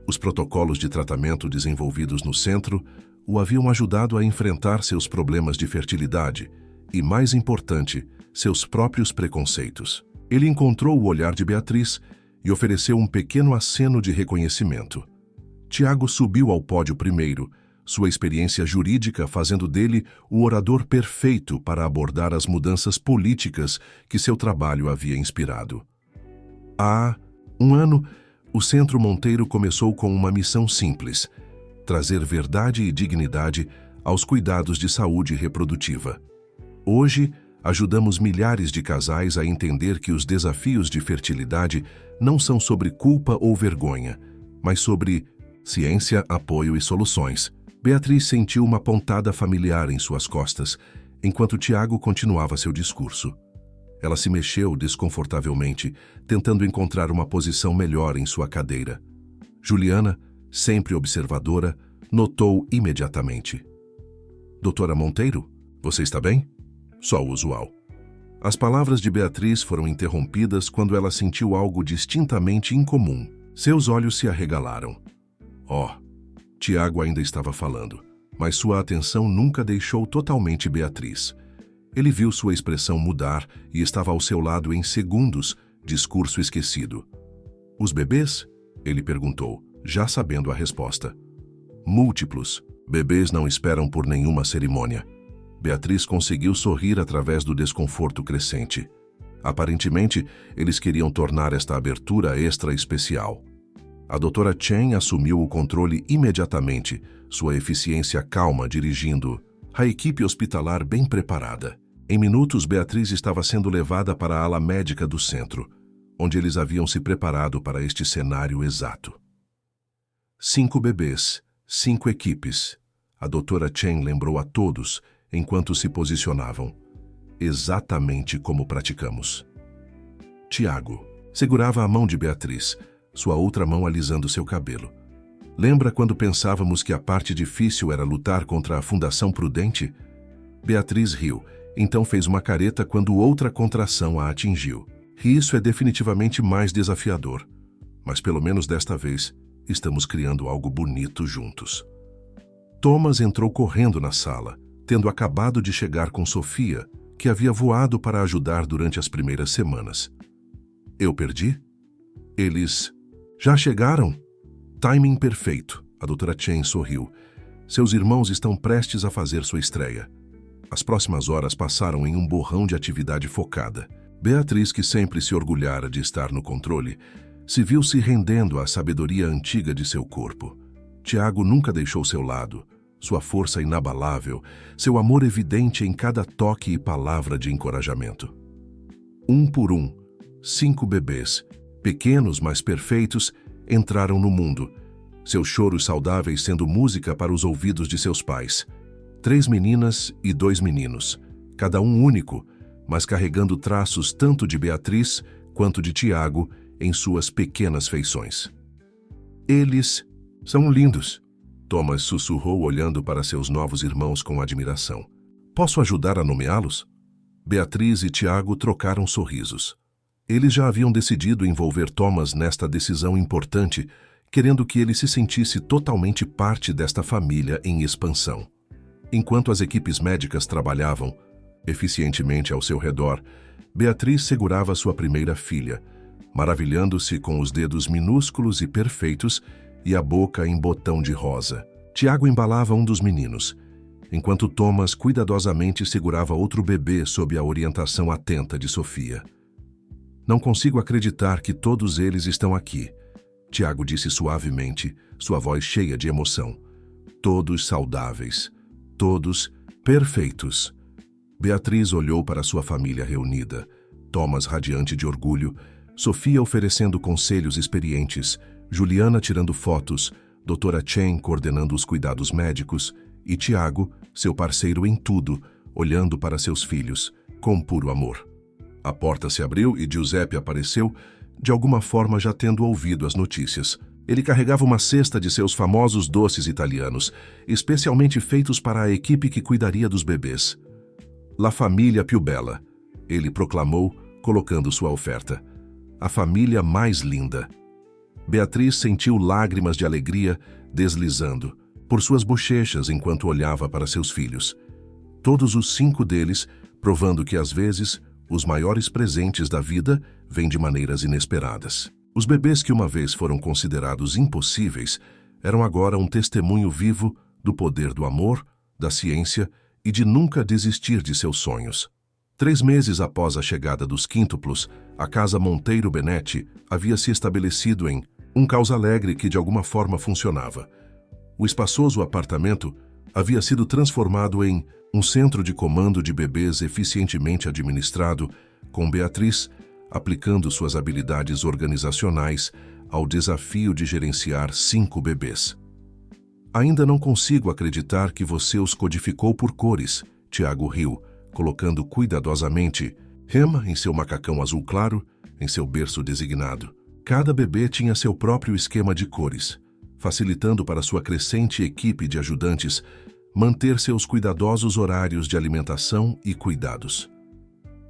Os protocolos de tratamento desenvolvidos no centro o haviam ajudado a enfrentar seus problemas de fertilidade e, mais importante, seus próprios preconceitos. Ele encontrou o olhar de Beatriz e ofereceu um pequeno aceno de reconhecimento. Tiago subiu ao pódio primeiro, sua experiência jurídica fazendo dele o orador perfeito para abordar as mudanças políticas que seu trabalho havia inspirado. Há um ano, o Centro Monteiro começou com uma missão simples: trazer verdade e dignidade aos cuidados de saúde reprodutiva. Hoje, ajudamos milhares de casais a entender que os desafios de fertilidade não são sobre culpa ou vergonha, mas sobre ciência, apoio e soluções. Beatriz sentiu uma pontada familiar em suas costas, enquanto Tiago continuava seu discurso. Ela se mexeu desconfortavelmente, tentando encontrar uma posição melhor em sua cadeira. Juliana, sempre observadora, notou imediatamente. Doutora Monteiro, você está bem? Só o usual. As palavras de Beatriz foram interrompidas quando ela sentiu algo distintamente incomum. Seus olhos se arregalaram. Tiago ainda estava falando, mas sua atenção nunca deixou totalmente Beatriz. Ele viu sua expressão mudar e estava ao seu lado em segundos, discurso esquecido. Os bebês? Ele perguntou, já sabendo a resposta. Múltiplos. Bebês não esperam por nenhuma cerimônia. Beatriz conseguiu sorrir através do desconforto crescente. Aparentemente, eles queriam tornar esta abertura extra especial. A doutora Chen assumiu o controle imediatamente, sua eficiência calma dirigindo a equipe hospitalar bem preparada. Em minutos, Beatriz estava sendo levada para a ala médica do centro, onde eles haviam se preparado para este cenário exato. 5 bebês, 5 equipes. A doutora Chen lembrou a todos, enquanto se posicionavam. Exatamente como praticamos. Tiago segurava a mão de Beatriz, sua outra mão alisando seu cabelo. Lembra quando pensávamos que a parte difícil era lutar contra a Fundação Prudente? Beatriz riu, então fez uma careta quando outra contração a atingiu. E isso é definitivamente mais desafiador. Mas pelo menos desta vez, estamos criando algo bonito juntos. Thomas entrou correndo na sala, tendo acabado de chegar com Sofia, que havia voado para ajudar durante as primeiras semanas. Eu perdi? Eles já chegaram? Timing perfeito, a doutora Chen sorriu. Seus irmãos estão prestes a fazer sua estreia. As próximas horas passaram em um borrão de atividade focada. Beatriz, que sempre se orgulhara de estar no controle, se viu se rendendo à sabedoria antiga de seu corpo. Tiago nunca deixou seu lado, sua força inabalável, seu amor evidente em cada toque e palavra de encorajamento. Um por um, 5 bebês, pequenos mas perfeitos, entraram no mundo, seus choros saudáveis sendo música para os ouvidos de seus pais. 3 meninas e 2 meninos, cada um único, mas carregando traços tanto de Beatriz quanto de Tiago em suas pequenas feições. Eles são lindos, Thomas sussurrou olhando para seus novos irmãos com admiração. Posso ajudar a nomeá-los? Beatriz e Tiago trocaram sorrisos. Eles já haviam decidido envolver Thomas nesta decisão importante, querendo que ele se sentisse totalmente parte desta família em expansão. Enquanto as equipes médicas trabalhavam eficientemente ao seu redor, Beatriz segurava sua primeira filha, maravilhando-se com os dedos minúsculos e perfeitos e a boca em botão de rosa. Tiago embalava um dos meninos, enquanto Thomas cuidadosamente segurava outro bebê sob a orientação atenta de Sofia. Não consigo acreditar que todos eles estão aqui, Tiago disse suavemente, sua voz cheia de emoção. Todos saudáveis, todos perfeitos. Beatriz olhou para sua família reunida, Thomas radiante de orgulho, Sofia oferecendo conselhos experientes, Juliana tirando fotos, Doutora Chen coordenando os cuidados médicos e Tiago, seu parceiro em tudo, olhando para seus filhos, com puro amor. A porta se abriu e Giuseppe apareceu, de alguma forma já tendo ouvido as notícias. Ele carregava uma cesta de seus famosos doces italianos, especialmente feitos para a equipe que cuidaria dos bebês. La famiglia più bella, ele proclamou, colocando sua oferta. A família mais linda. Beatriz sentiu lágrimas de alegria deslizando por suas bochechas enquanto olhava para seus filhos. Todos os 5 deles, provando que às vezes os maiores presentes da vida vêm de maneiras inesperadas. Os bebês que uma vez foram considerados impossíveis eram agora um testemunho vivo do poder do amor, da ciência e de nunca desistir de seus sonhos. 3 meses após a chegada dos quíntuplos, a casa Monteiro Benetti havia se estabelecido em um caos alegre que de alguma forma funcionava. O espaçoso apartamento havia sido transformado em um centro de comando de bebês eficientemente administrado, com Beatriz aplicando suas habilidades organizacionais ao desafio de gerenciar 5 bebês. Ainda não consigo acreditar que você os codificou por cores, Tiago riu, colocando cuidadosamente Rema em seu macacão azul claro, em seu berço designado. Cada bebê tinha seu próprio esquema de cores, facilitando para sua crescente equipe de ajudantes manter seus cuidadosos horários de alimentação e cuidados.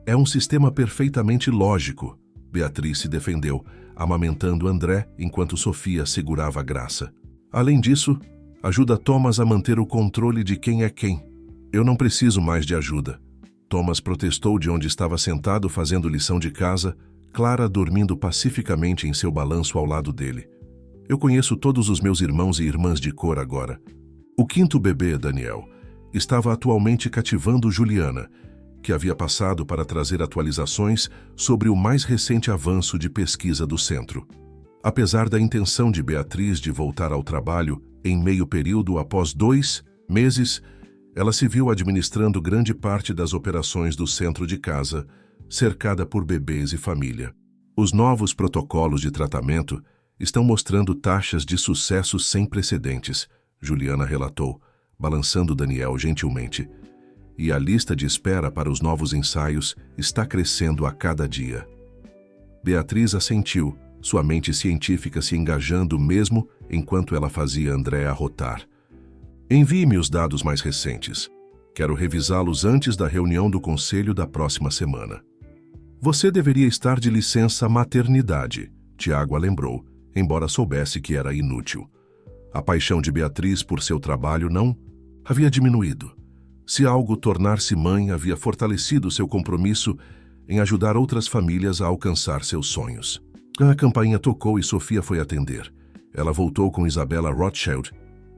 É um sistema perfeitamente lógico, Beatriz se defendeu, amamentando André enquanto Sofia segurava a Graça. Além disso, ajuda Thomas a manter o controle de quem é quem. Eu não preciso mais de ajuda. Thomas protestou de onde estava sentado fazendo lição de casa, Clara dormindo pacificamente em seu balanço ao lado dele. Eu conheço todos os meus irmãos e irmãs de cor agora. O 5º bebê, Daniel, estava atualmente cativando Juliana, que havia passado para trazer atualizações sobre o mais recente avanço de pesquisa do centro. Apesar da intenção de Beatriz de voltar ao trabalho em meio período após 2 meses, ela se viu administrando grande parte das operações do centro de casa, cercada por bebês e família. Os novos protocolos de tratamento estão mostrando taxas de sucesso sem precedentes, Juliana relatou, balançando Daniel gentilmente. E a lista de espera para os novos ensaios está crescendo a cada dia. Beatriz assentiu, sua mente científica se engajando mesmo enquanto ela fazia André arrotar. Envie-me os dados mais recentes. Quero revisá-los antes da reunião do conselho da próxima semana. Você deveria estar de licença maternidade, Tiago a lembrou, embora soubesse que era inútil. A paixão de Beatriz por seu trabalho não havia diminuído. Se algo tornar-se mãe havia fortalecido seu compromisso em ajudar outras famílias a alcançar seus sonhos. A campainha tocou e Sofia foi atender. Ela voltou com Isabella Rothschild,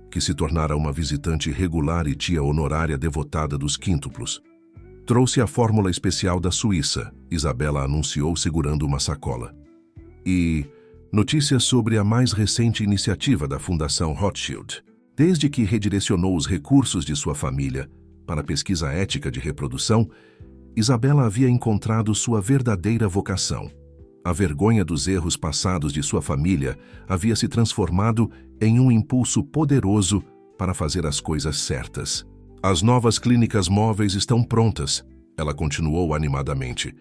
que se tornara uma visitante regular e tia honorária devotada dos quíntuplos. Trouxe a fórmula especial da Suíça, Isabella anunciou segurando uma sacola. E notícias sobre a mais recente iniciativa da Fundação Rothschild. Desde que redirecionou os recursos de sua família para a pesquisa ética de reprodução, Isabella havia encontrado sua verdadeira vocação. A vergonha dos erros passados de sua família havia se transformado em um impulso poderoso para fazer as coisas certas. As novas clínicas móveis estão prontas, ela continuou animadamente.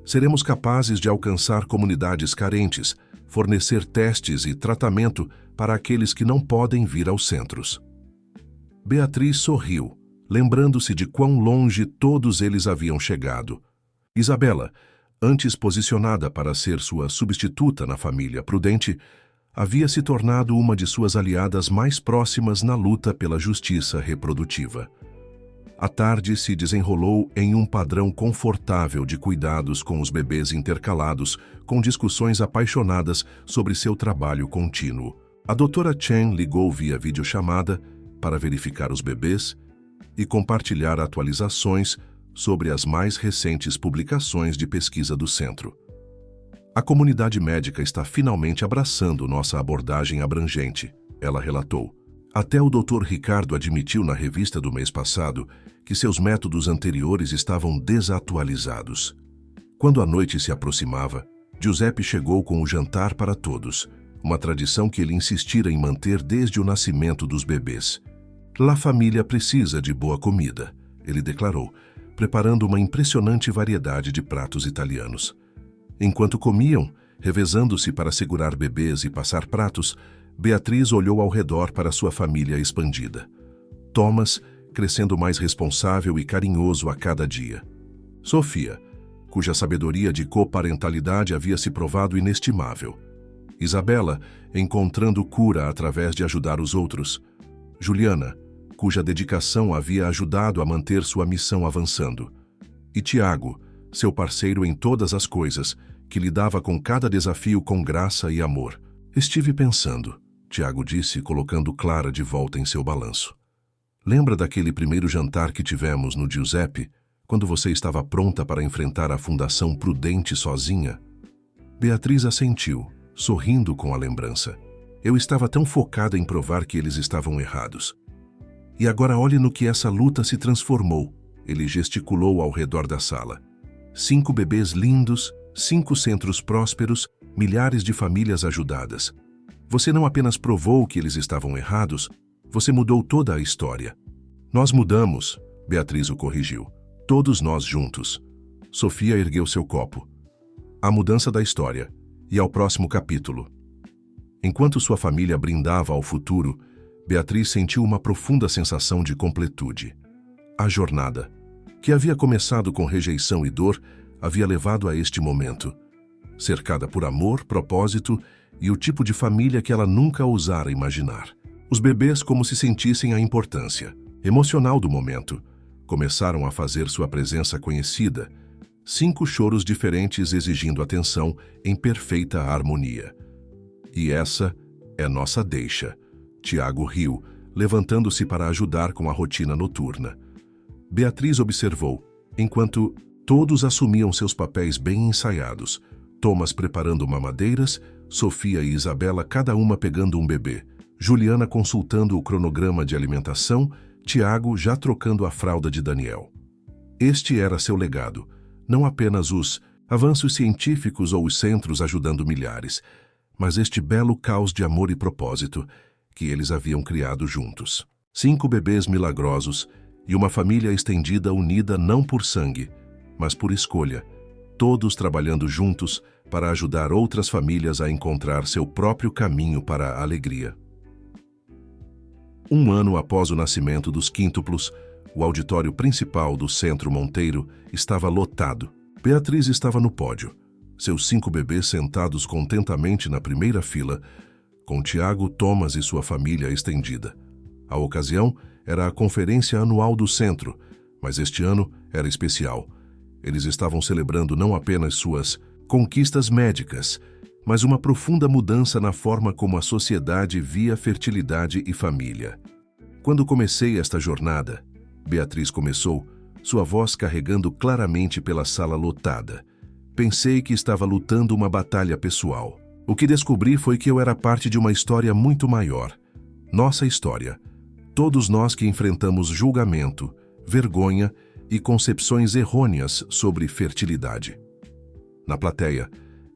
Seremos capazes de alcançar comunidades carentes, fornecer testes e tratamento para aqueles que não podem vir aos centros. Beatriz sorriu, lembrando-se de quão longe todos eles haviam chegado. Isabela, antes posicionada para ser sua substituta na família Prudente, havia se tornado uma de suas aliadas mais próximas na luta pela justiça reprodutiva. A tarde se desenrolou em um padrão confortável de cuidados com os bebês intercalados, com discussões apaixonadas sobre seu trabalho contínuo. A doutora Chen ligou via videochamada para verificar os bebês e compartilhar atualizações sobre as mais recentes publicações de pesquisa do centro. A comunidade médica está finalmente abraçando nossa abordagem abrangente, ela relatou. Até o Dr. Ricardo admitiu na revista do mês passado que seus métodos anteriores estavam desatualizados. Quando a noite se aproximava, Giuseppe chegou com o jantar para todos, uma tradição que ele insistira em manter desde o nascimento dos bebês. La família precisa de boa comida, ele declarou, preparando uma impressionante variedade de pratos italianos. Enquanto comiam, revezando-se para segurar bebês e passar pratos, Beatriz olhou ao redor para sua família expandida. Thomas, crescendo mais responsável e carinhoso a cada dia. Sofia, cuja sabedoria de coparentalidade havia se provado inestimável. Isabela, encontrando cura através de ajudar os outros. Juliana, cuja dedicação havia ajudado a manter sua missão avançando. E Tiago, seu parceiro em todas as coisas, que lidava com cada desafio com graça e amor. Estive pensando, Tiago disse, colocando Clara de volta em seu balanço. Lembra daquele primeiro jantar que tivemos no Giuseppe, quando você estava pronta para enfrentar a Fundação Prudente sozinha? Beatriz assentiu, sorrindo com a lembrança. Eu estava tão focada em provar que eles estavam errados. E agora olhe no que essa luta se transformou, ele gesticulou ao redor da sala. 5 bebês lindos, 5 centros prósperos, milhares de famílias ajudadas. Você não apenas provou que eles estavam errados, você mudou toda a história. Nós mudamos, Beatriz o corrigiu. Todos nós juntos. Sofia ergueu seu copo. A mudança da história. E ao próximo capítulo. Enquanto sua família brindava ao futuro, Beatriz sentiu uma profunda sensação de completude. A jornada, que havia começado com rejeição e dor, havia levado a este momento. Cercada por amor, propósito e o tipo de família que ela nunca ousara imaginar. Os bebês, como se sentissem a importância emocional do momento, começaram a fazer sua presença conhecida, 5 choros diferentes exigindo atenção em perfeita harmonia. E essa é nossa deixa. Tiago riu, levantando-se para ajudar com a rotina noturna. Beatriz observou, enquanto todos assumiam seus papéis bem ensaiados, Thomas preparando mamadeiras, Sofia e Isabela cada uma pegando um bebê, Juliana consultando o cronograma de alimentação, Tiago já trocando a fralda de Daniel. Este era seu legado, não apenas os avanços científicos ou os centros ajudando milhares, mas este belo caos de amor e propósito que eles haviam criado juntos. 5 bebês milagrosos e uma família estendida unida não por sangue, mas por escolha, todos trabalhando juntos para ajudar outras famílias a encontrar seu próprio caminho para a alegria. 1 ano após o nascimento dos quíntuplos, o auditório principal do Centro Monteiro estava lotado. Beatriz estava no pódio, seus 5 bebês sentados contentamente na primeira fila, com Tiago, Thomas e sua família estendida. A ocasião era a conferência anual do centro, mas este ano era especial. Eles estavam celebrando não apenas suas conquistas médicas, mas uma profunda mudança na forma como a sociedade via fertilidade e família. Quando comecei esta jornada, Beatriz começou, sua voz carregando claramente pela sala lotada. Pensei que estava lutando uma batalha pessoal. O que descobri foi que eu era parte de uma história muito maior. Nossa história. Todos nós que enfrentamos julgamento, vergonha e concepções errôneas sobre fertilidade. Na plateia,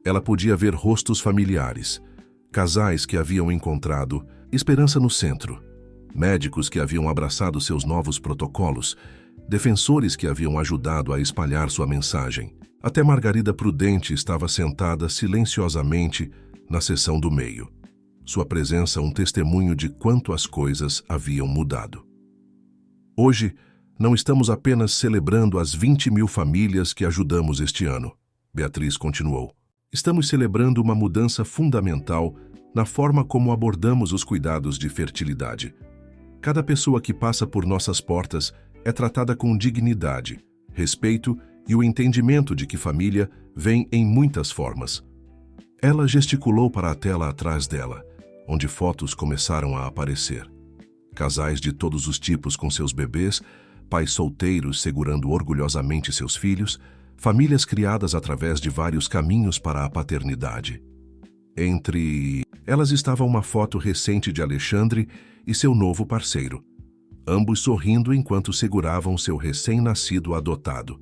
ela podia ver rostos familiares, casais que haviam encontrado esperança no centro, médicos que haviam abraçado seus novos protocolos, defensores que haviam ajudado a espalhar sua mensagem. Até Margarida Prudente estava sentada silenciosamente na seção do meio. Sua presença um testemunho de quanto as coisas haviam mudado. Hoje, Não estamos apenas celebrando as 20.000 famílias que ajudamos este ano, Beatriz continuou. Estamos celebrando uma mudança fundamental na forma como abordamos os cuidados de fertilidade. Cada pessoa que passa por nossas portas é tratada com dignidade, respeito e o entendimento de que família vem em muitas formas. Ela gesticulou para a tela atrás dela, onde fotos começaram a aparecer. Casais de todos os tipos com seus bebês, pais solteiros segurando orgulhosamente seus filhos, famílias criadas através de vários caminhos para a paternidade. Entre elas estava uma foto recente de Alexandre e seu novo parceiro, ambos sorrindo enquanto seguravam seu recém-nascido adotado.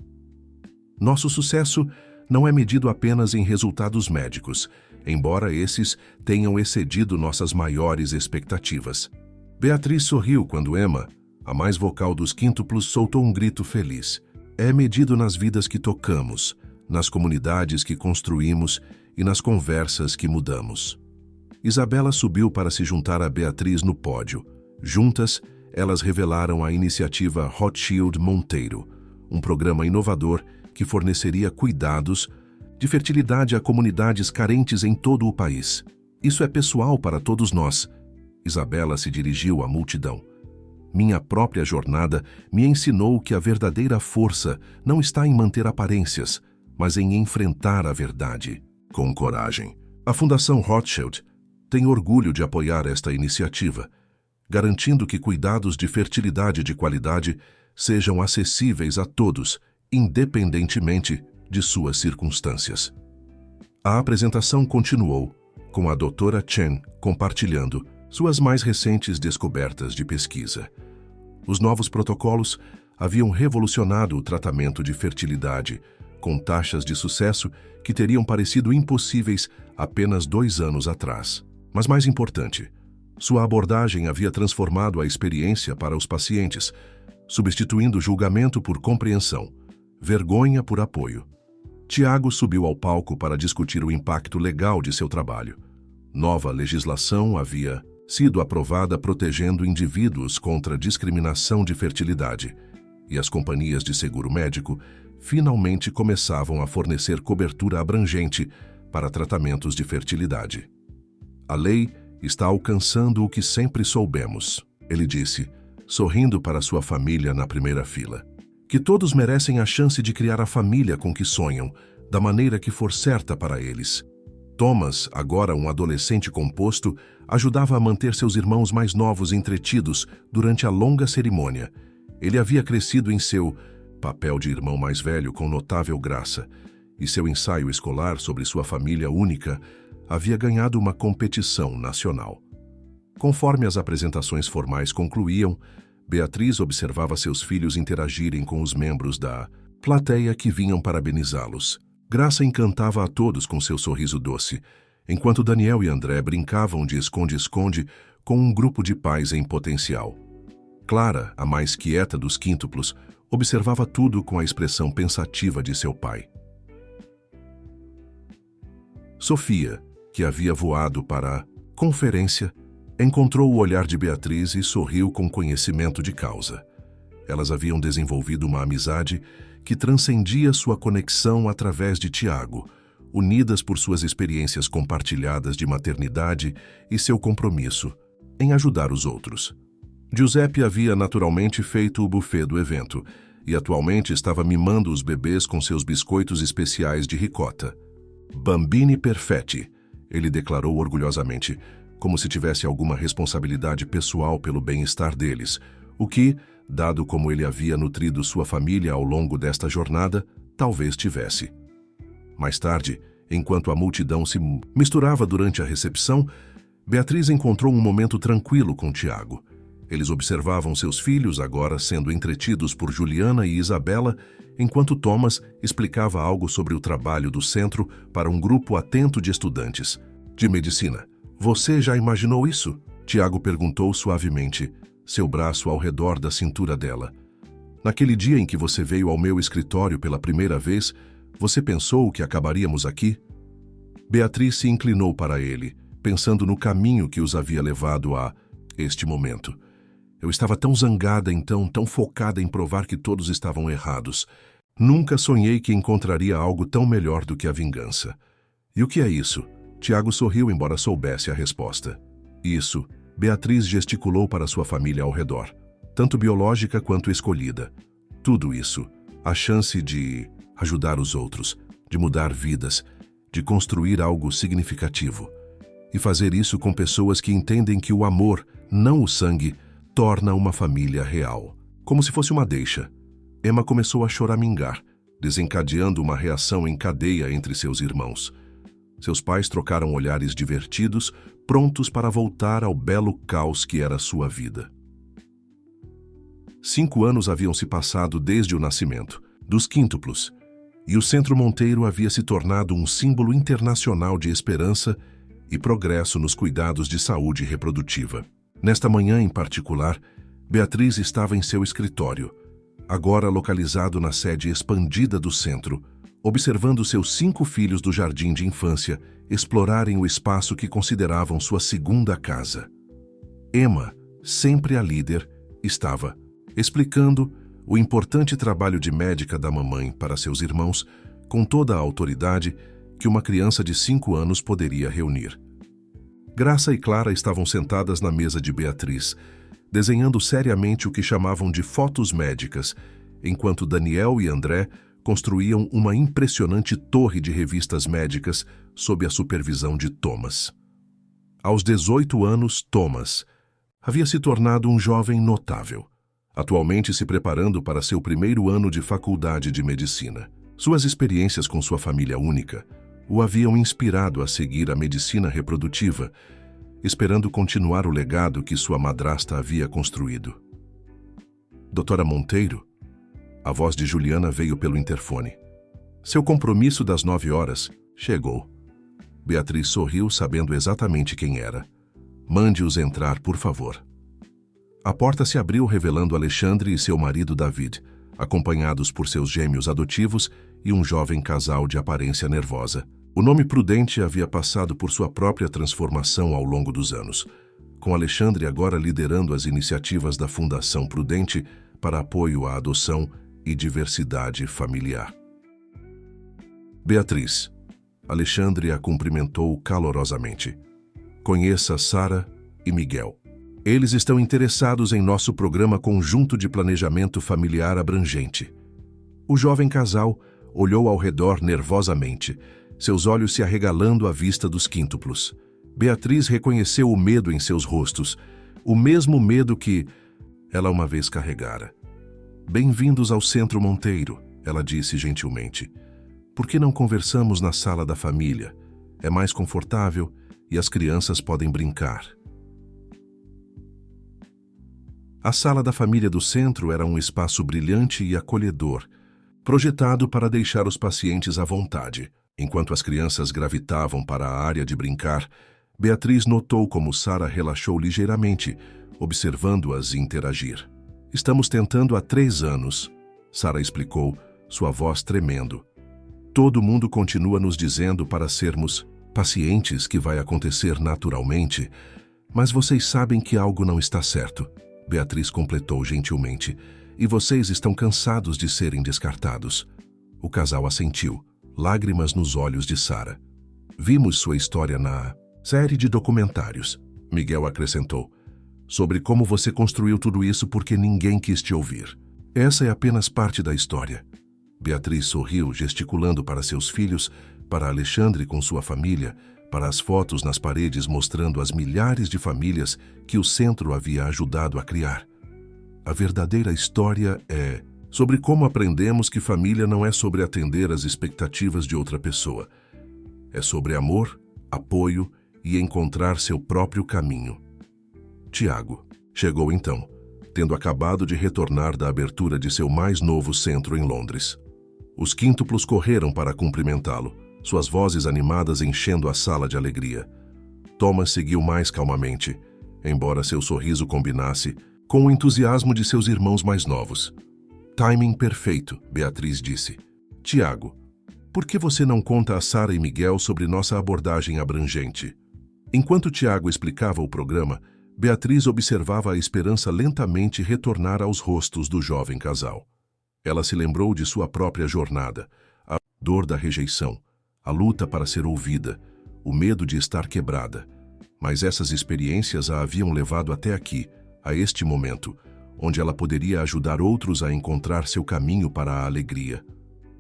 Nosso sucesso não é medido apenas em resultados médicos, embora esses tenham excedido nossas maiores expectativas. Beatriz sorriu quando Emma, a mais vocal dos quíntuplos, soltou um grito feliz. É medido nas vidas que tocamos, nas comunidades que construímos e nas conversas que mudamos. Isabela subiu para se juntar a Beatriz no pódio. Juntas, elas revelaram a iniciativa Rothschild Monteiro, um programa inovador que forneceria cuidados de fertilidade a comunidades carentes em todo o país. Isso é pessoal para todos nós. Isabela se dirigiu à multidão. Minha própria jornada me ensinou que a verdadeira força não está em manter aparências, mas em enfrentar a verdade com coragem. A Fundação Rothschild tem orgulho de apoiar esta iniciativa, garantindo que cuidados de fertilidade de qualidade sejam acessíveis a todos, independentemente de suas circunstâncias. A apresentação continuou, com a doutora Chen compartilhando suas mais recentes descobertas de pesquisa. Os novos protocolos haviam revolucionado o tratamento de fertilidade, com taxas de sucesso que teriam parecido impossíveis apenas 2 anos atrás. Mas mais importante, sua abordagem havia transformado a experiência para os pacientes, substituindo julgamento por compreensão, vergonha por apoio. Tiago subiu ao palco para discutir o impacto legal de seu trabalho. Nova legislação havia sido aprovada protegendo indivíduos contra discriminação de fertilidade, e as companhias de seguro médico finalmente começavam a fornecer cobertura abrangente para tratamentos de fertilidade. A lei está alcançando o que sempre soubemos, ele disse, sorrindo para sua família na primeira fila. Que todos merecem a chance de criar a família com que sonham, da maneira que for certa para eles. Thomas, agora um adolescente composto, ajudava a manter seus irmãos mais novos entretidos durante a longa cerimônia. Ele havia crescido em seu papel de irmão mais velho com notável graça, e seu ensaio escolar sobre sua família única havia ganhado uma competição nacional. Conforme as apresentações formais concluíam, Beatriz observava seus filhos interagirem com os membros da plateia que vinham parabenizá-los. Graça encantava a todos com seu sorriso doce, enquanto Daniel e André brincavam de esconde-esconde com um grupo de pais em potencial. Clara, a mais quieta dos quíntuplos, observava tudo com a expressão pensativa de seu pai. Sofia, que havia voado para a conferência, encontrou o olhar de Beatriz e sorriu com conhecimento de causa. Elas haviam desenvolvido uma amizade que transcendia sua conexão através de Tiago, unidas por suas experiências compartilhadas de maternidade e seu compromisso em ajudar os outros. Giuseppe havia naturalmente feito o buffet do evento e atualmente estava mimando os bebês com seus biscoitos especiais de ricota. Bambini perfetti, ele declarou orgulhosamente, como se tivesse alguma responsabilidade pessoal pelo bem-estar deles, o que, dado como ele havia nutrido sua família ao longo desta jornada, talvez tivesse. Mais tarde, enquanto a multidão se misturava durante a recepção, Beatriz encontrou um momento tranquilo com Tiago. Eles observavam seus filhos agora sendo entretidos por Juliana e Isabela, enquanto Thomas explicava algo sobre o trabalho do centro para um grupo atento de estudantes de medicina. Você já imaginou isso? Tiago perguntou suavemente, seu braço ao redor da cintura dela. Naquele dia em que você veio ao meu escritório pela primeira vez, você pensou que acabaríamos aqui? Beatriz se inclinou para ele, pensando no caminho que os havia levado a este momento. Eu estava tão zangada então, tão focada em provar que todos estavam errados. Nunca sonhei que encontraria algo tão melhor do que a vingança. E o que é isso? Tiago sorriu, embora soubesse a resposta. Isso, Beatriz gesticulou para sua família ao redor, tanto biológica quanto escolhida. Tudo isso, a chance de ajudar os outros, de mudar vidas, de construir algo significativo. E fazer isso com pessoas que entendem que o amor, não o sangue, torna uma família real. Como se fosse uma deixa. Emma começou a choramingar, desencadeando uma reação em cadeia entre seus irmãos. Seus pais trocaram olhares divertidos, prontos para voltar ao belo caos que era sua vida. 5 anos haviam se passado desde o nascimento dos quíntuplos, e o Centro Monteiro havia se tornado um símbolo internacional de esperança e progresso nos cuidados de saúde reprodutiva. Nesta manhã em particular, Beatriz estava em seu escritório, agora localizado na sede expandida do centro, observando seus 5 filhos do jardim de infância explorarem o espaço que consideravam sua segunda casa. Emma, sempre a líder, estava explicando o importante trabalho de médica da mamãe para seus irmãos com toda a autoridade que uma criança de 5 anos poderia reunir. Graça e Clara estavam sentadas na mesa de Beatriz, desenhando seriamente o que chamavam de fotos médicas, enquanto Daniel e André construíam uma impressionante torre de revistas médicas sob a supervisão de Thomas. Aos 18 anos, Thomas havia se tornado um jovem notável, atualmente se preparando para seu primeiro ano de faculdade de medicina. Suas experiências com sua família única o haviam inspirado a seguir a medicina reprodutiva, esperando continuar o legado que sua madrasta havia construído. Doutora Monteiro? A voz de Juliana veio pelo interfone. Seu compromisso das 9 horas chegou. Beatriz sorriu, sabendo exatamente quem era. Mande-os entrar, por favor. A porta se abriu, revelando Alexandre e seu marido David, acompanhados por seus gêmeos adotivos e um jovem casal de aparência nervosa. O nome Prudente havia passado por sua própria transformação ao longo dos anos, com Alexandre agora liderando as iniciativas da Fundação Prudente para apoio à adoção e diversidade familiar. Beatriz. Alexandre a cumprimentou calorosamente. Conheça Sara e Miguel. Eles estão interessados em nosso programa conjunto de planejamento familiar abrangente. O jovem casal olhou ao redor nervosamente, seus olhos se arregalando à vista dos quíntuplos. Beatriz reconheceu o medo em seus rostos, o mesmo medo que ela uma vez carregara. Bem-vindos ao Centro Monteiro, ela disse gentilmente. Por que não conversamos na sala da família? É mais confortável e as crianças podem brincar. A sala da família do centro era um espaço brilhante e acolhedor, projetado para deixar os pacientes à vontade. Enquanto as crianças gravitavam para a área de brincar, Beatriz notou como Sara relaxou ligeiramente, observando-as interagir. Estamos tentando há 3 anos, Sara explicou, sua voz tremendo. Todo mundo continua nos dizendo para sermos pacientes que vai acontecer naturalmente, mas vocês sabem que algo não está certo, Beatriz completou gentilmente, e vocês estão cansados de serem descartados. O casal assentiu, lágrimas nos olhos de Sara. Vimos sua história na série de documentários, Miguel acrescentou, sobre como você construiu tudo isso porque ninguém quis te ouvir. Essa é apenas parte da história. Beatriz sorriu, gesticulando para seus filhos, para Alexandre com sua família, para as fotos nas paredes mostrando as milhares de famílias que o centro havia ajudado a criar. A verdadeira história é sobre como aprendemos que família não é sobre atender às expectativas de outra pessoa. É sobre amor, apoio e encontrar seu próprio caminho. Tiago chegou então, tendo acabado de retornar da abertura de seu mais novo centro em Londres. Os quíntuplos correram para cumprimentá-lo, suas vozes animadas enchendo a sala de alegria. Thomas seguiu mais calmamente, embora seu sorriso combinasse com o entusiasmo de seus irmãos mais novos. Timing perfeito, Beatriz disse. Tiago, por que você não conta a Sara e Miguel sobre nossa abordagem abrangente? Enquanto Tiago explicava o programa, Beatriz observava a esperança lentamente retornar aos rostos do jovem casal. Ela se lembrou de sua própria jornada, a dor da rejeição, a luta para ser ouvida, o medo de estar quebrada. Mas essas experiências a haviam levado até aqui, a este momento, onde ela poderia ajudar outros a encontrar seu caminho para a alegria.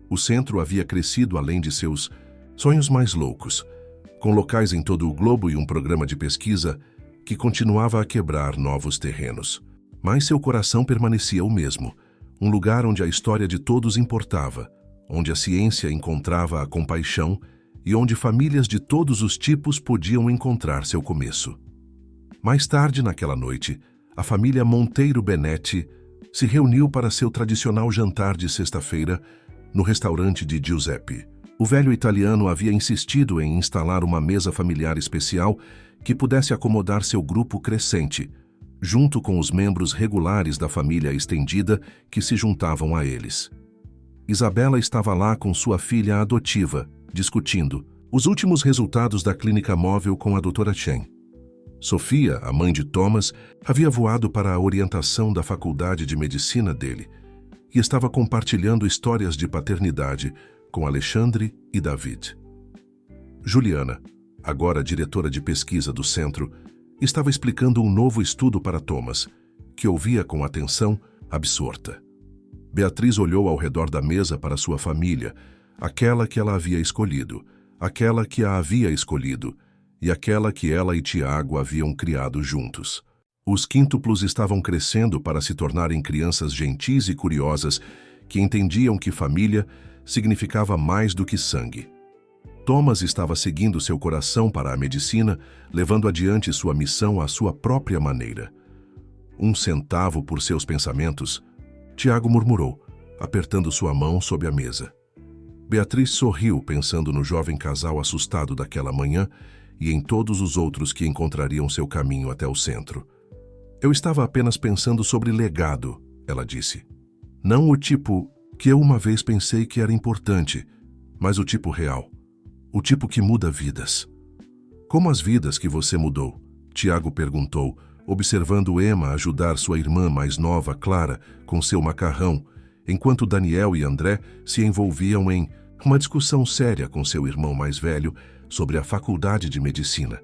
O centro havia crescido além de seus sonhos mais loucos, com locais em todo o globo e um programa de pesquisa que continuava a quebrar novos terrenos. Mas seu coração permanecia o mesmo, um lugar onde a história de todos importava, onde a ciência encontrava a compaixão e onde famílias de todos os tipos podiam encontrar seu começo. Mais tarde naquela noite, a família Monteiro Benetti se reuniu para seu tradicional jantar de sexta-feira no restaurante de Giuseppe. O velho italiano havia insistido em instalar uma mesa familiar especial que pudesse acomodar seu grupo crescente, junto com os membros regulares da família estendida que se juntavam a eles. Isabela estava lá com sua filha adotiva, discutindo os últimos resultados da clínica móvel com a doutora Chen. Sofia, a mãe de Thomas, havia voado para a orientação da faculdade de medicina dele e estava compartilhando histórias de paternidade com Alexandre e David. Juliana, agora diretora de pesquisa do centro, estava explicando um novo estudo para Thomas, que ouvia com atenção, absorta. Beatriz olhou ao redor da mesa para sua família, aquela que ela havia escolhido, aquela que a havia escolhido e aquela que ela e Tiago haviam criado juntos. Os quíntuplos estavam crescendo para se tornarem crianças gentis e curiosas que entendiam que família significava mais do que sangue. Thomas estava seguindo seu coração para a medicina, levando adiante sua missão à sua própria maneira. 1 centavo por seus pensamentos, Tiago murmurou, apertando sua mão sob a mesa. Beatriz sorriu pensando no jovem casal assustado daquela manhã e em todos os outros que encontrariam seu caminho até o centro. Eu estava apenas pensando sobre legado, ela disse. Não o tipo que eu uma vez pensei que era importante, mas o tipo real. O tipo que muda vidas. Como as vidas que você mudou? Tiago perguntou, observando Emma ajudar sua irmã mais nova, Clara, com seu macarrão, enquanto Daniel e André se envolviam em uma discussão séria com seu irmão mais velho sobre a faculdade de medicina.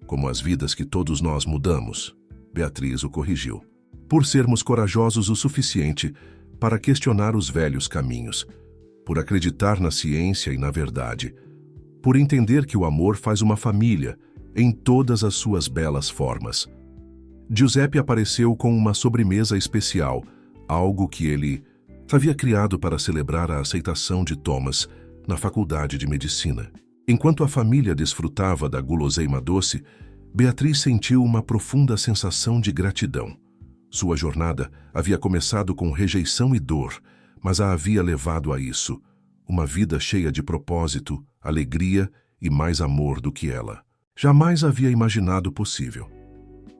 Como as vidas que todos nós mudamos, Beatriz o corrigiu. Por sermos corajosos o suficiente para questionar os velhos caminhos, por acreditar na ciência e na verdade, por entender que o amor faz uma família em todas as suas belas formas. Giuseppe apareceu com uma sobremesa especial, algo que ele havia criado para celebrar a aceitação de Thomas na faculdade de medicina. Enquanto a família desfrutava da guloseima doce, Beatriz sentiu uma profunda sensação de gratidão. Sua jornada havia começado com rejeição e dor, mas a havia levado a isso, uma vida cheia de propósito, alegria e mais amor do que ela jamais havia imaginado possível.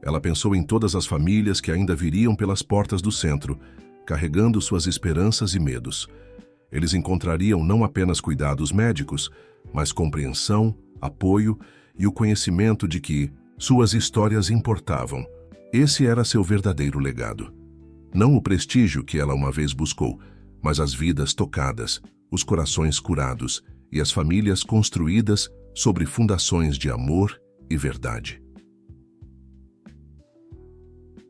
Ela pensou em todas as famílias que ainda viriam pelas portas do centro, carregando suas esperanças e medos. Eles encontrariam não apenas cuidados médicos, mas compreensão, apoio e o conhecimento de que suas histórias importavam. Esse era seu verdadeiro legado. Não o prestígio que ela uma vez buscou, mas as vidas tocadas, os corações curados e as famílias construídas sobre fundações de amor e verdade.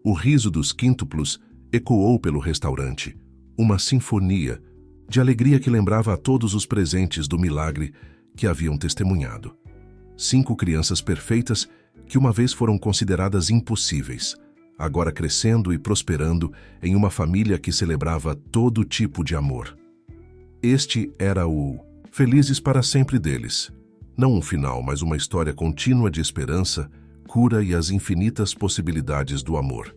O riso dos quíntuplos ecoou pelo restaurante, uma sinfonia de alegria que lembrava a todos os presentes do milagre que haviam testemunhado. 5 crianças perfeitas que uma vez foram consideradas impossíveis, agora crescendo e prosperando em uma família que celebrava todo tipo de amor. Este era o felizes para sempre deles. Não um final, mas uma história contínua de esperança, cura e as infinitas possibilidades do amor.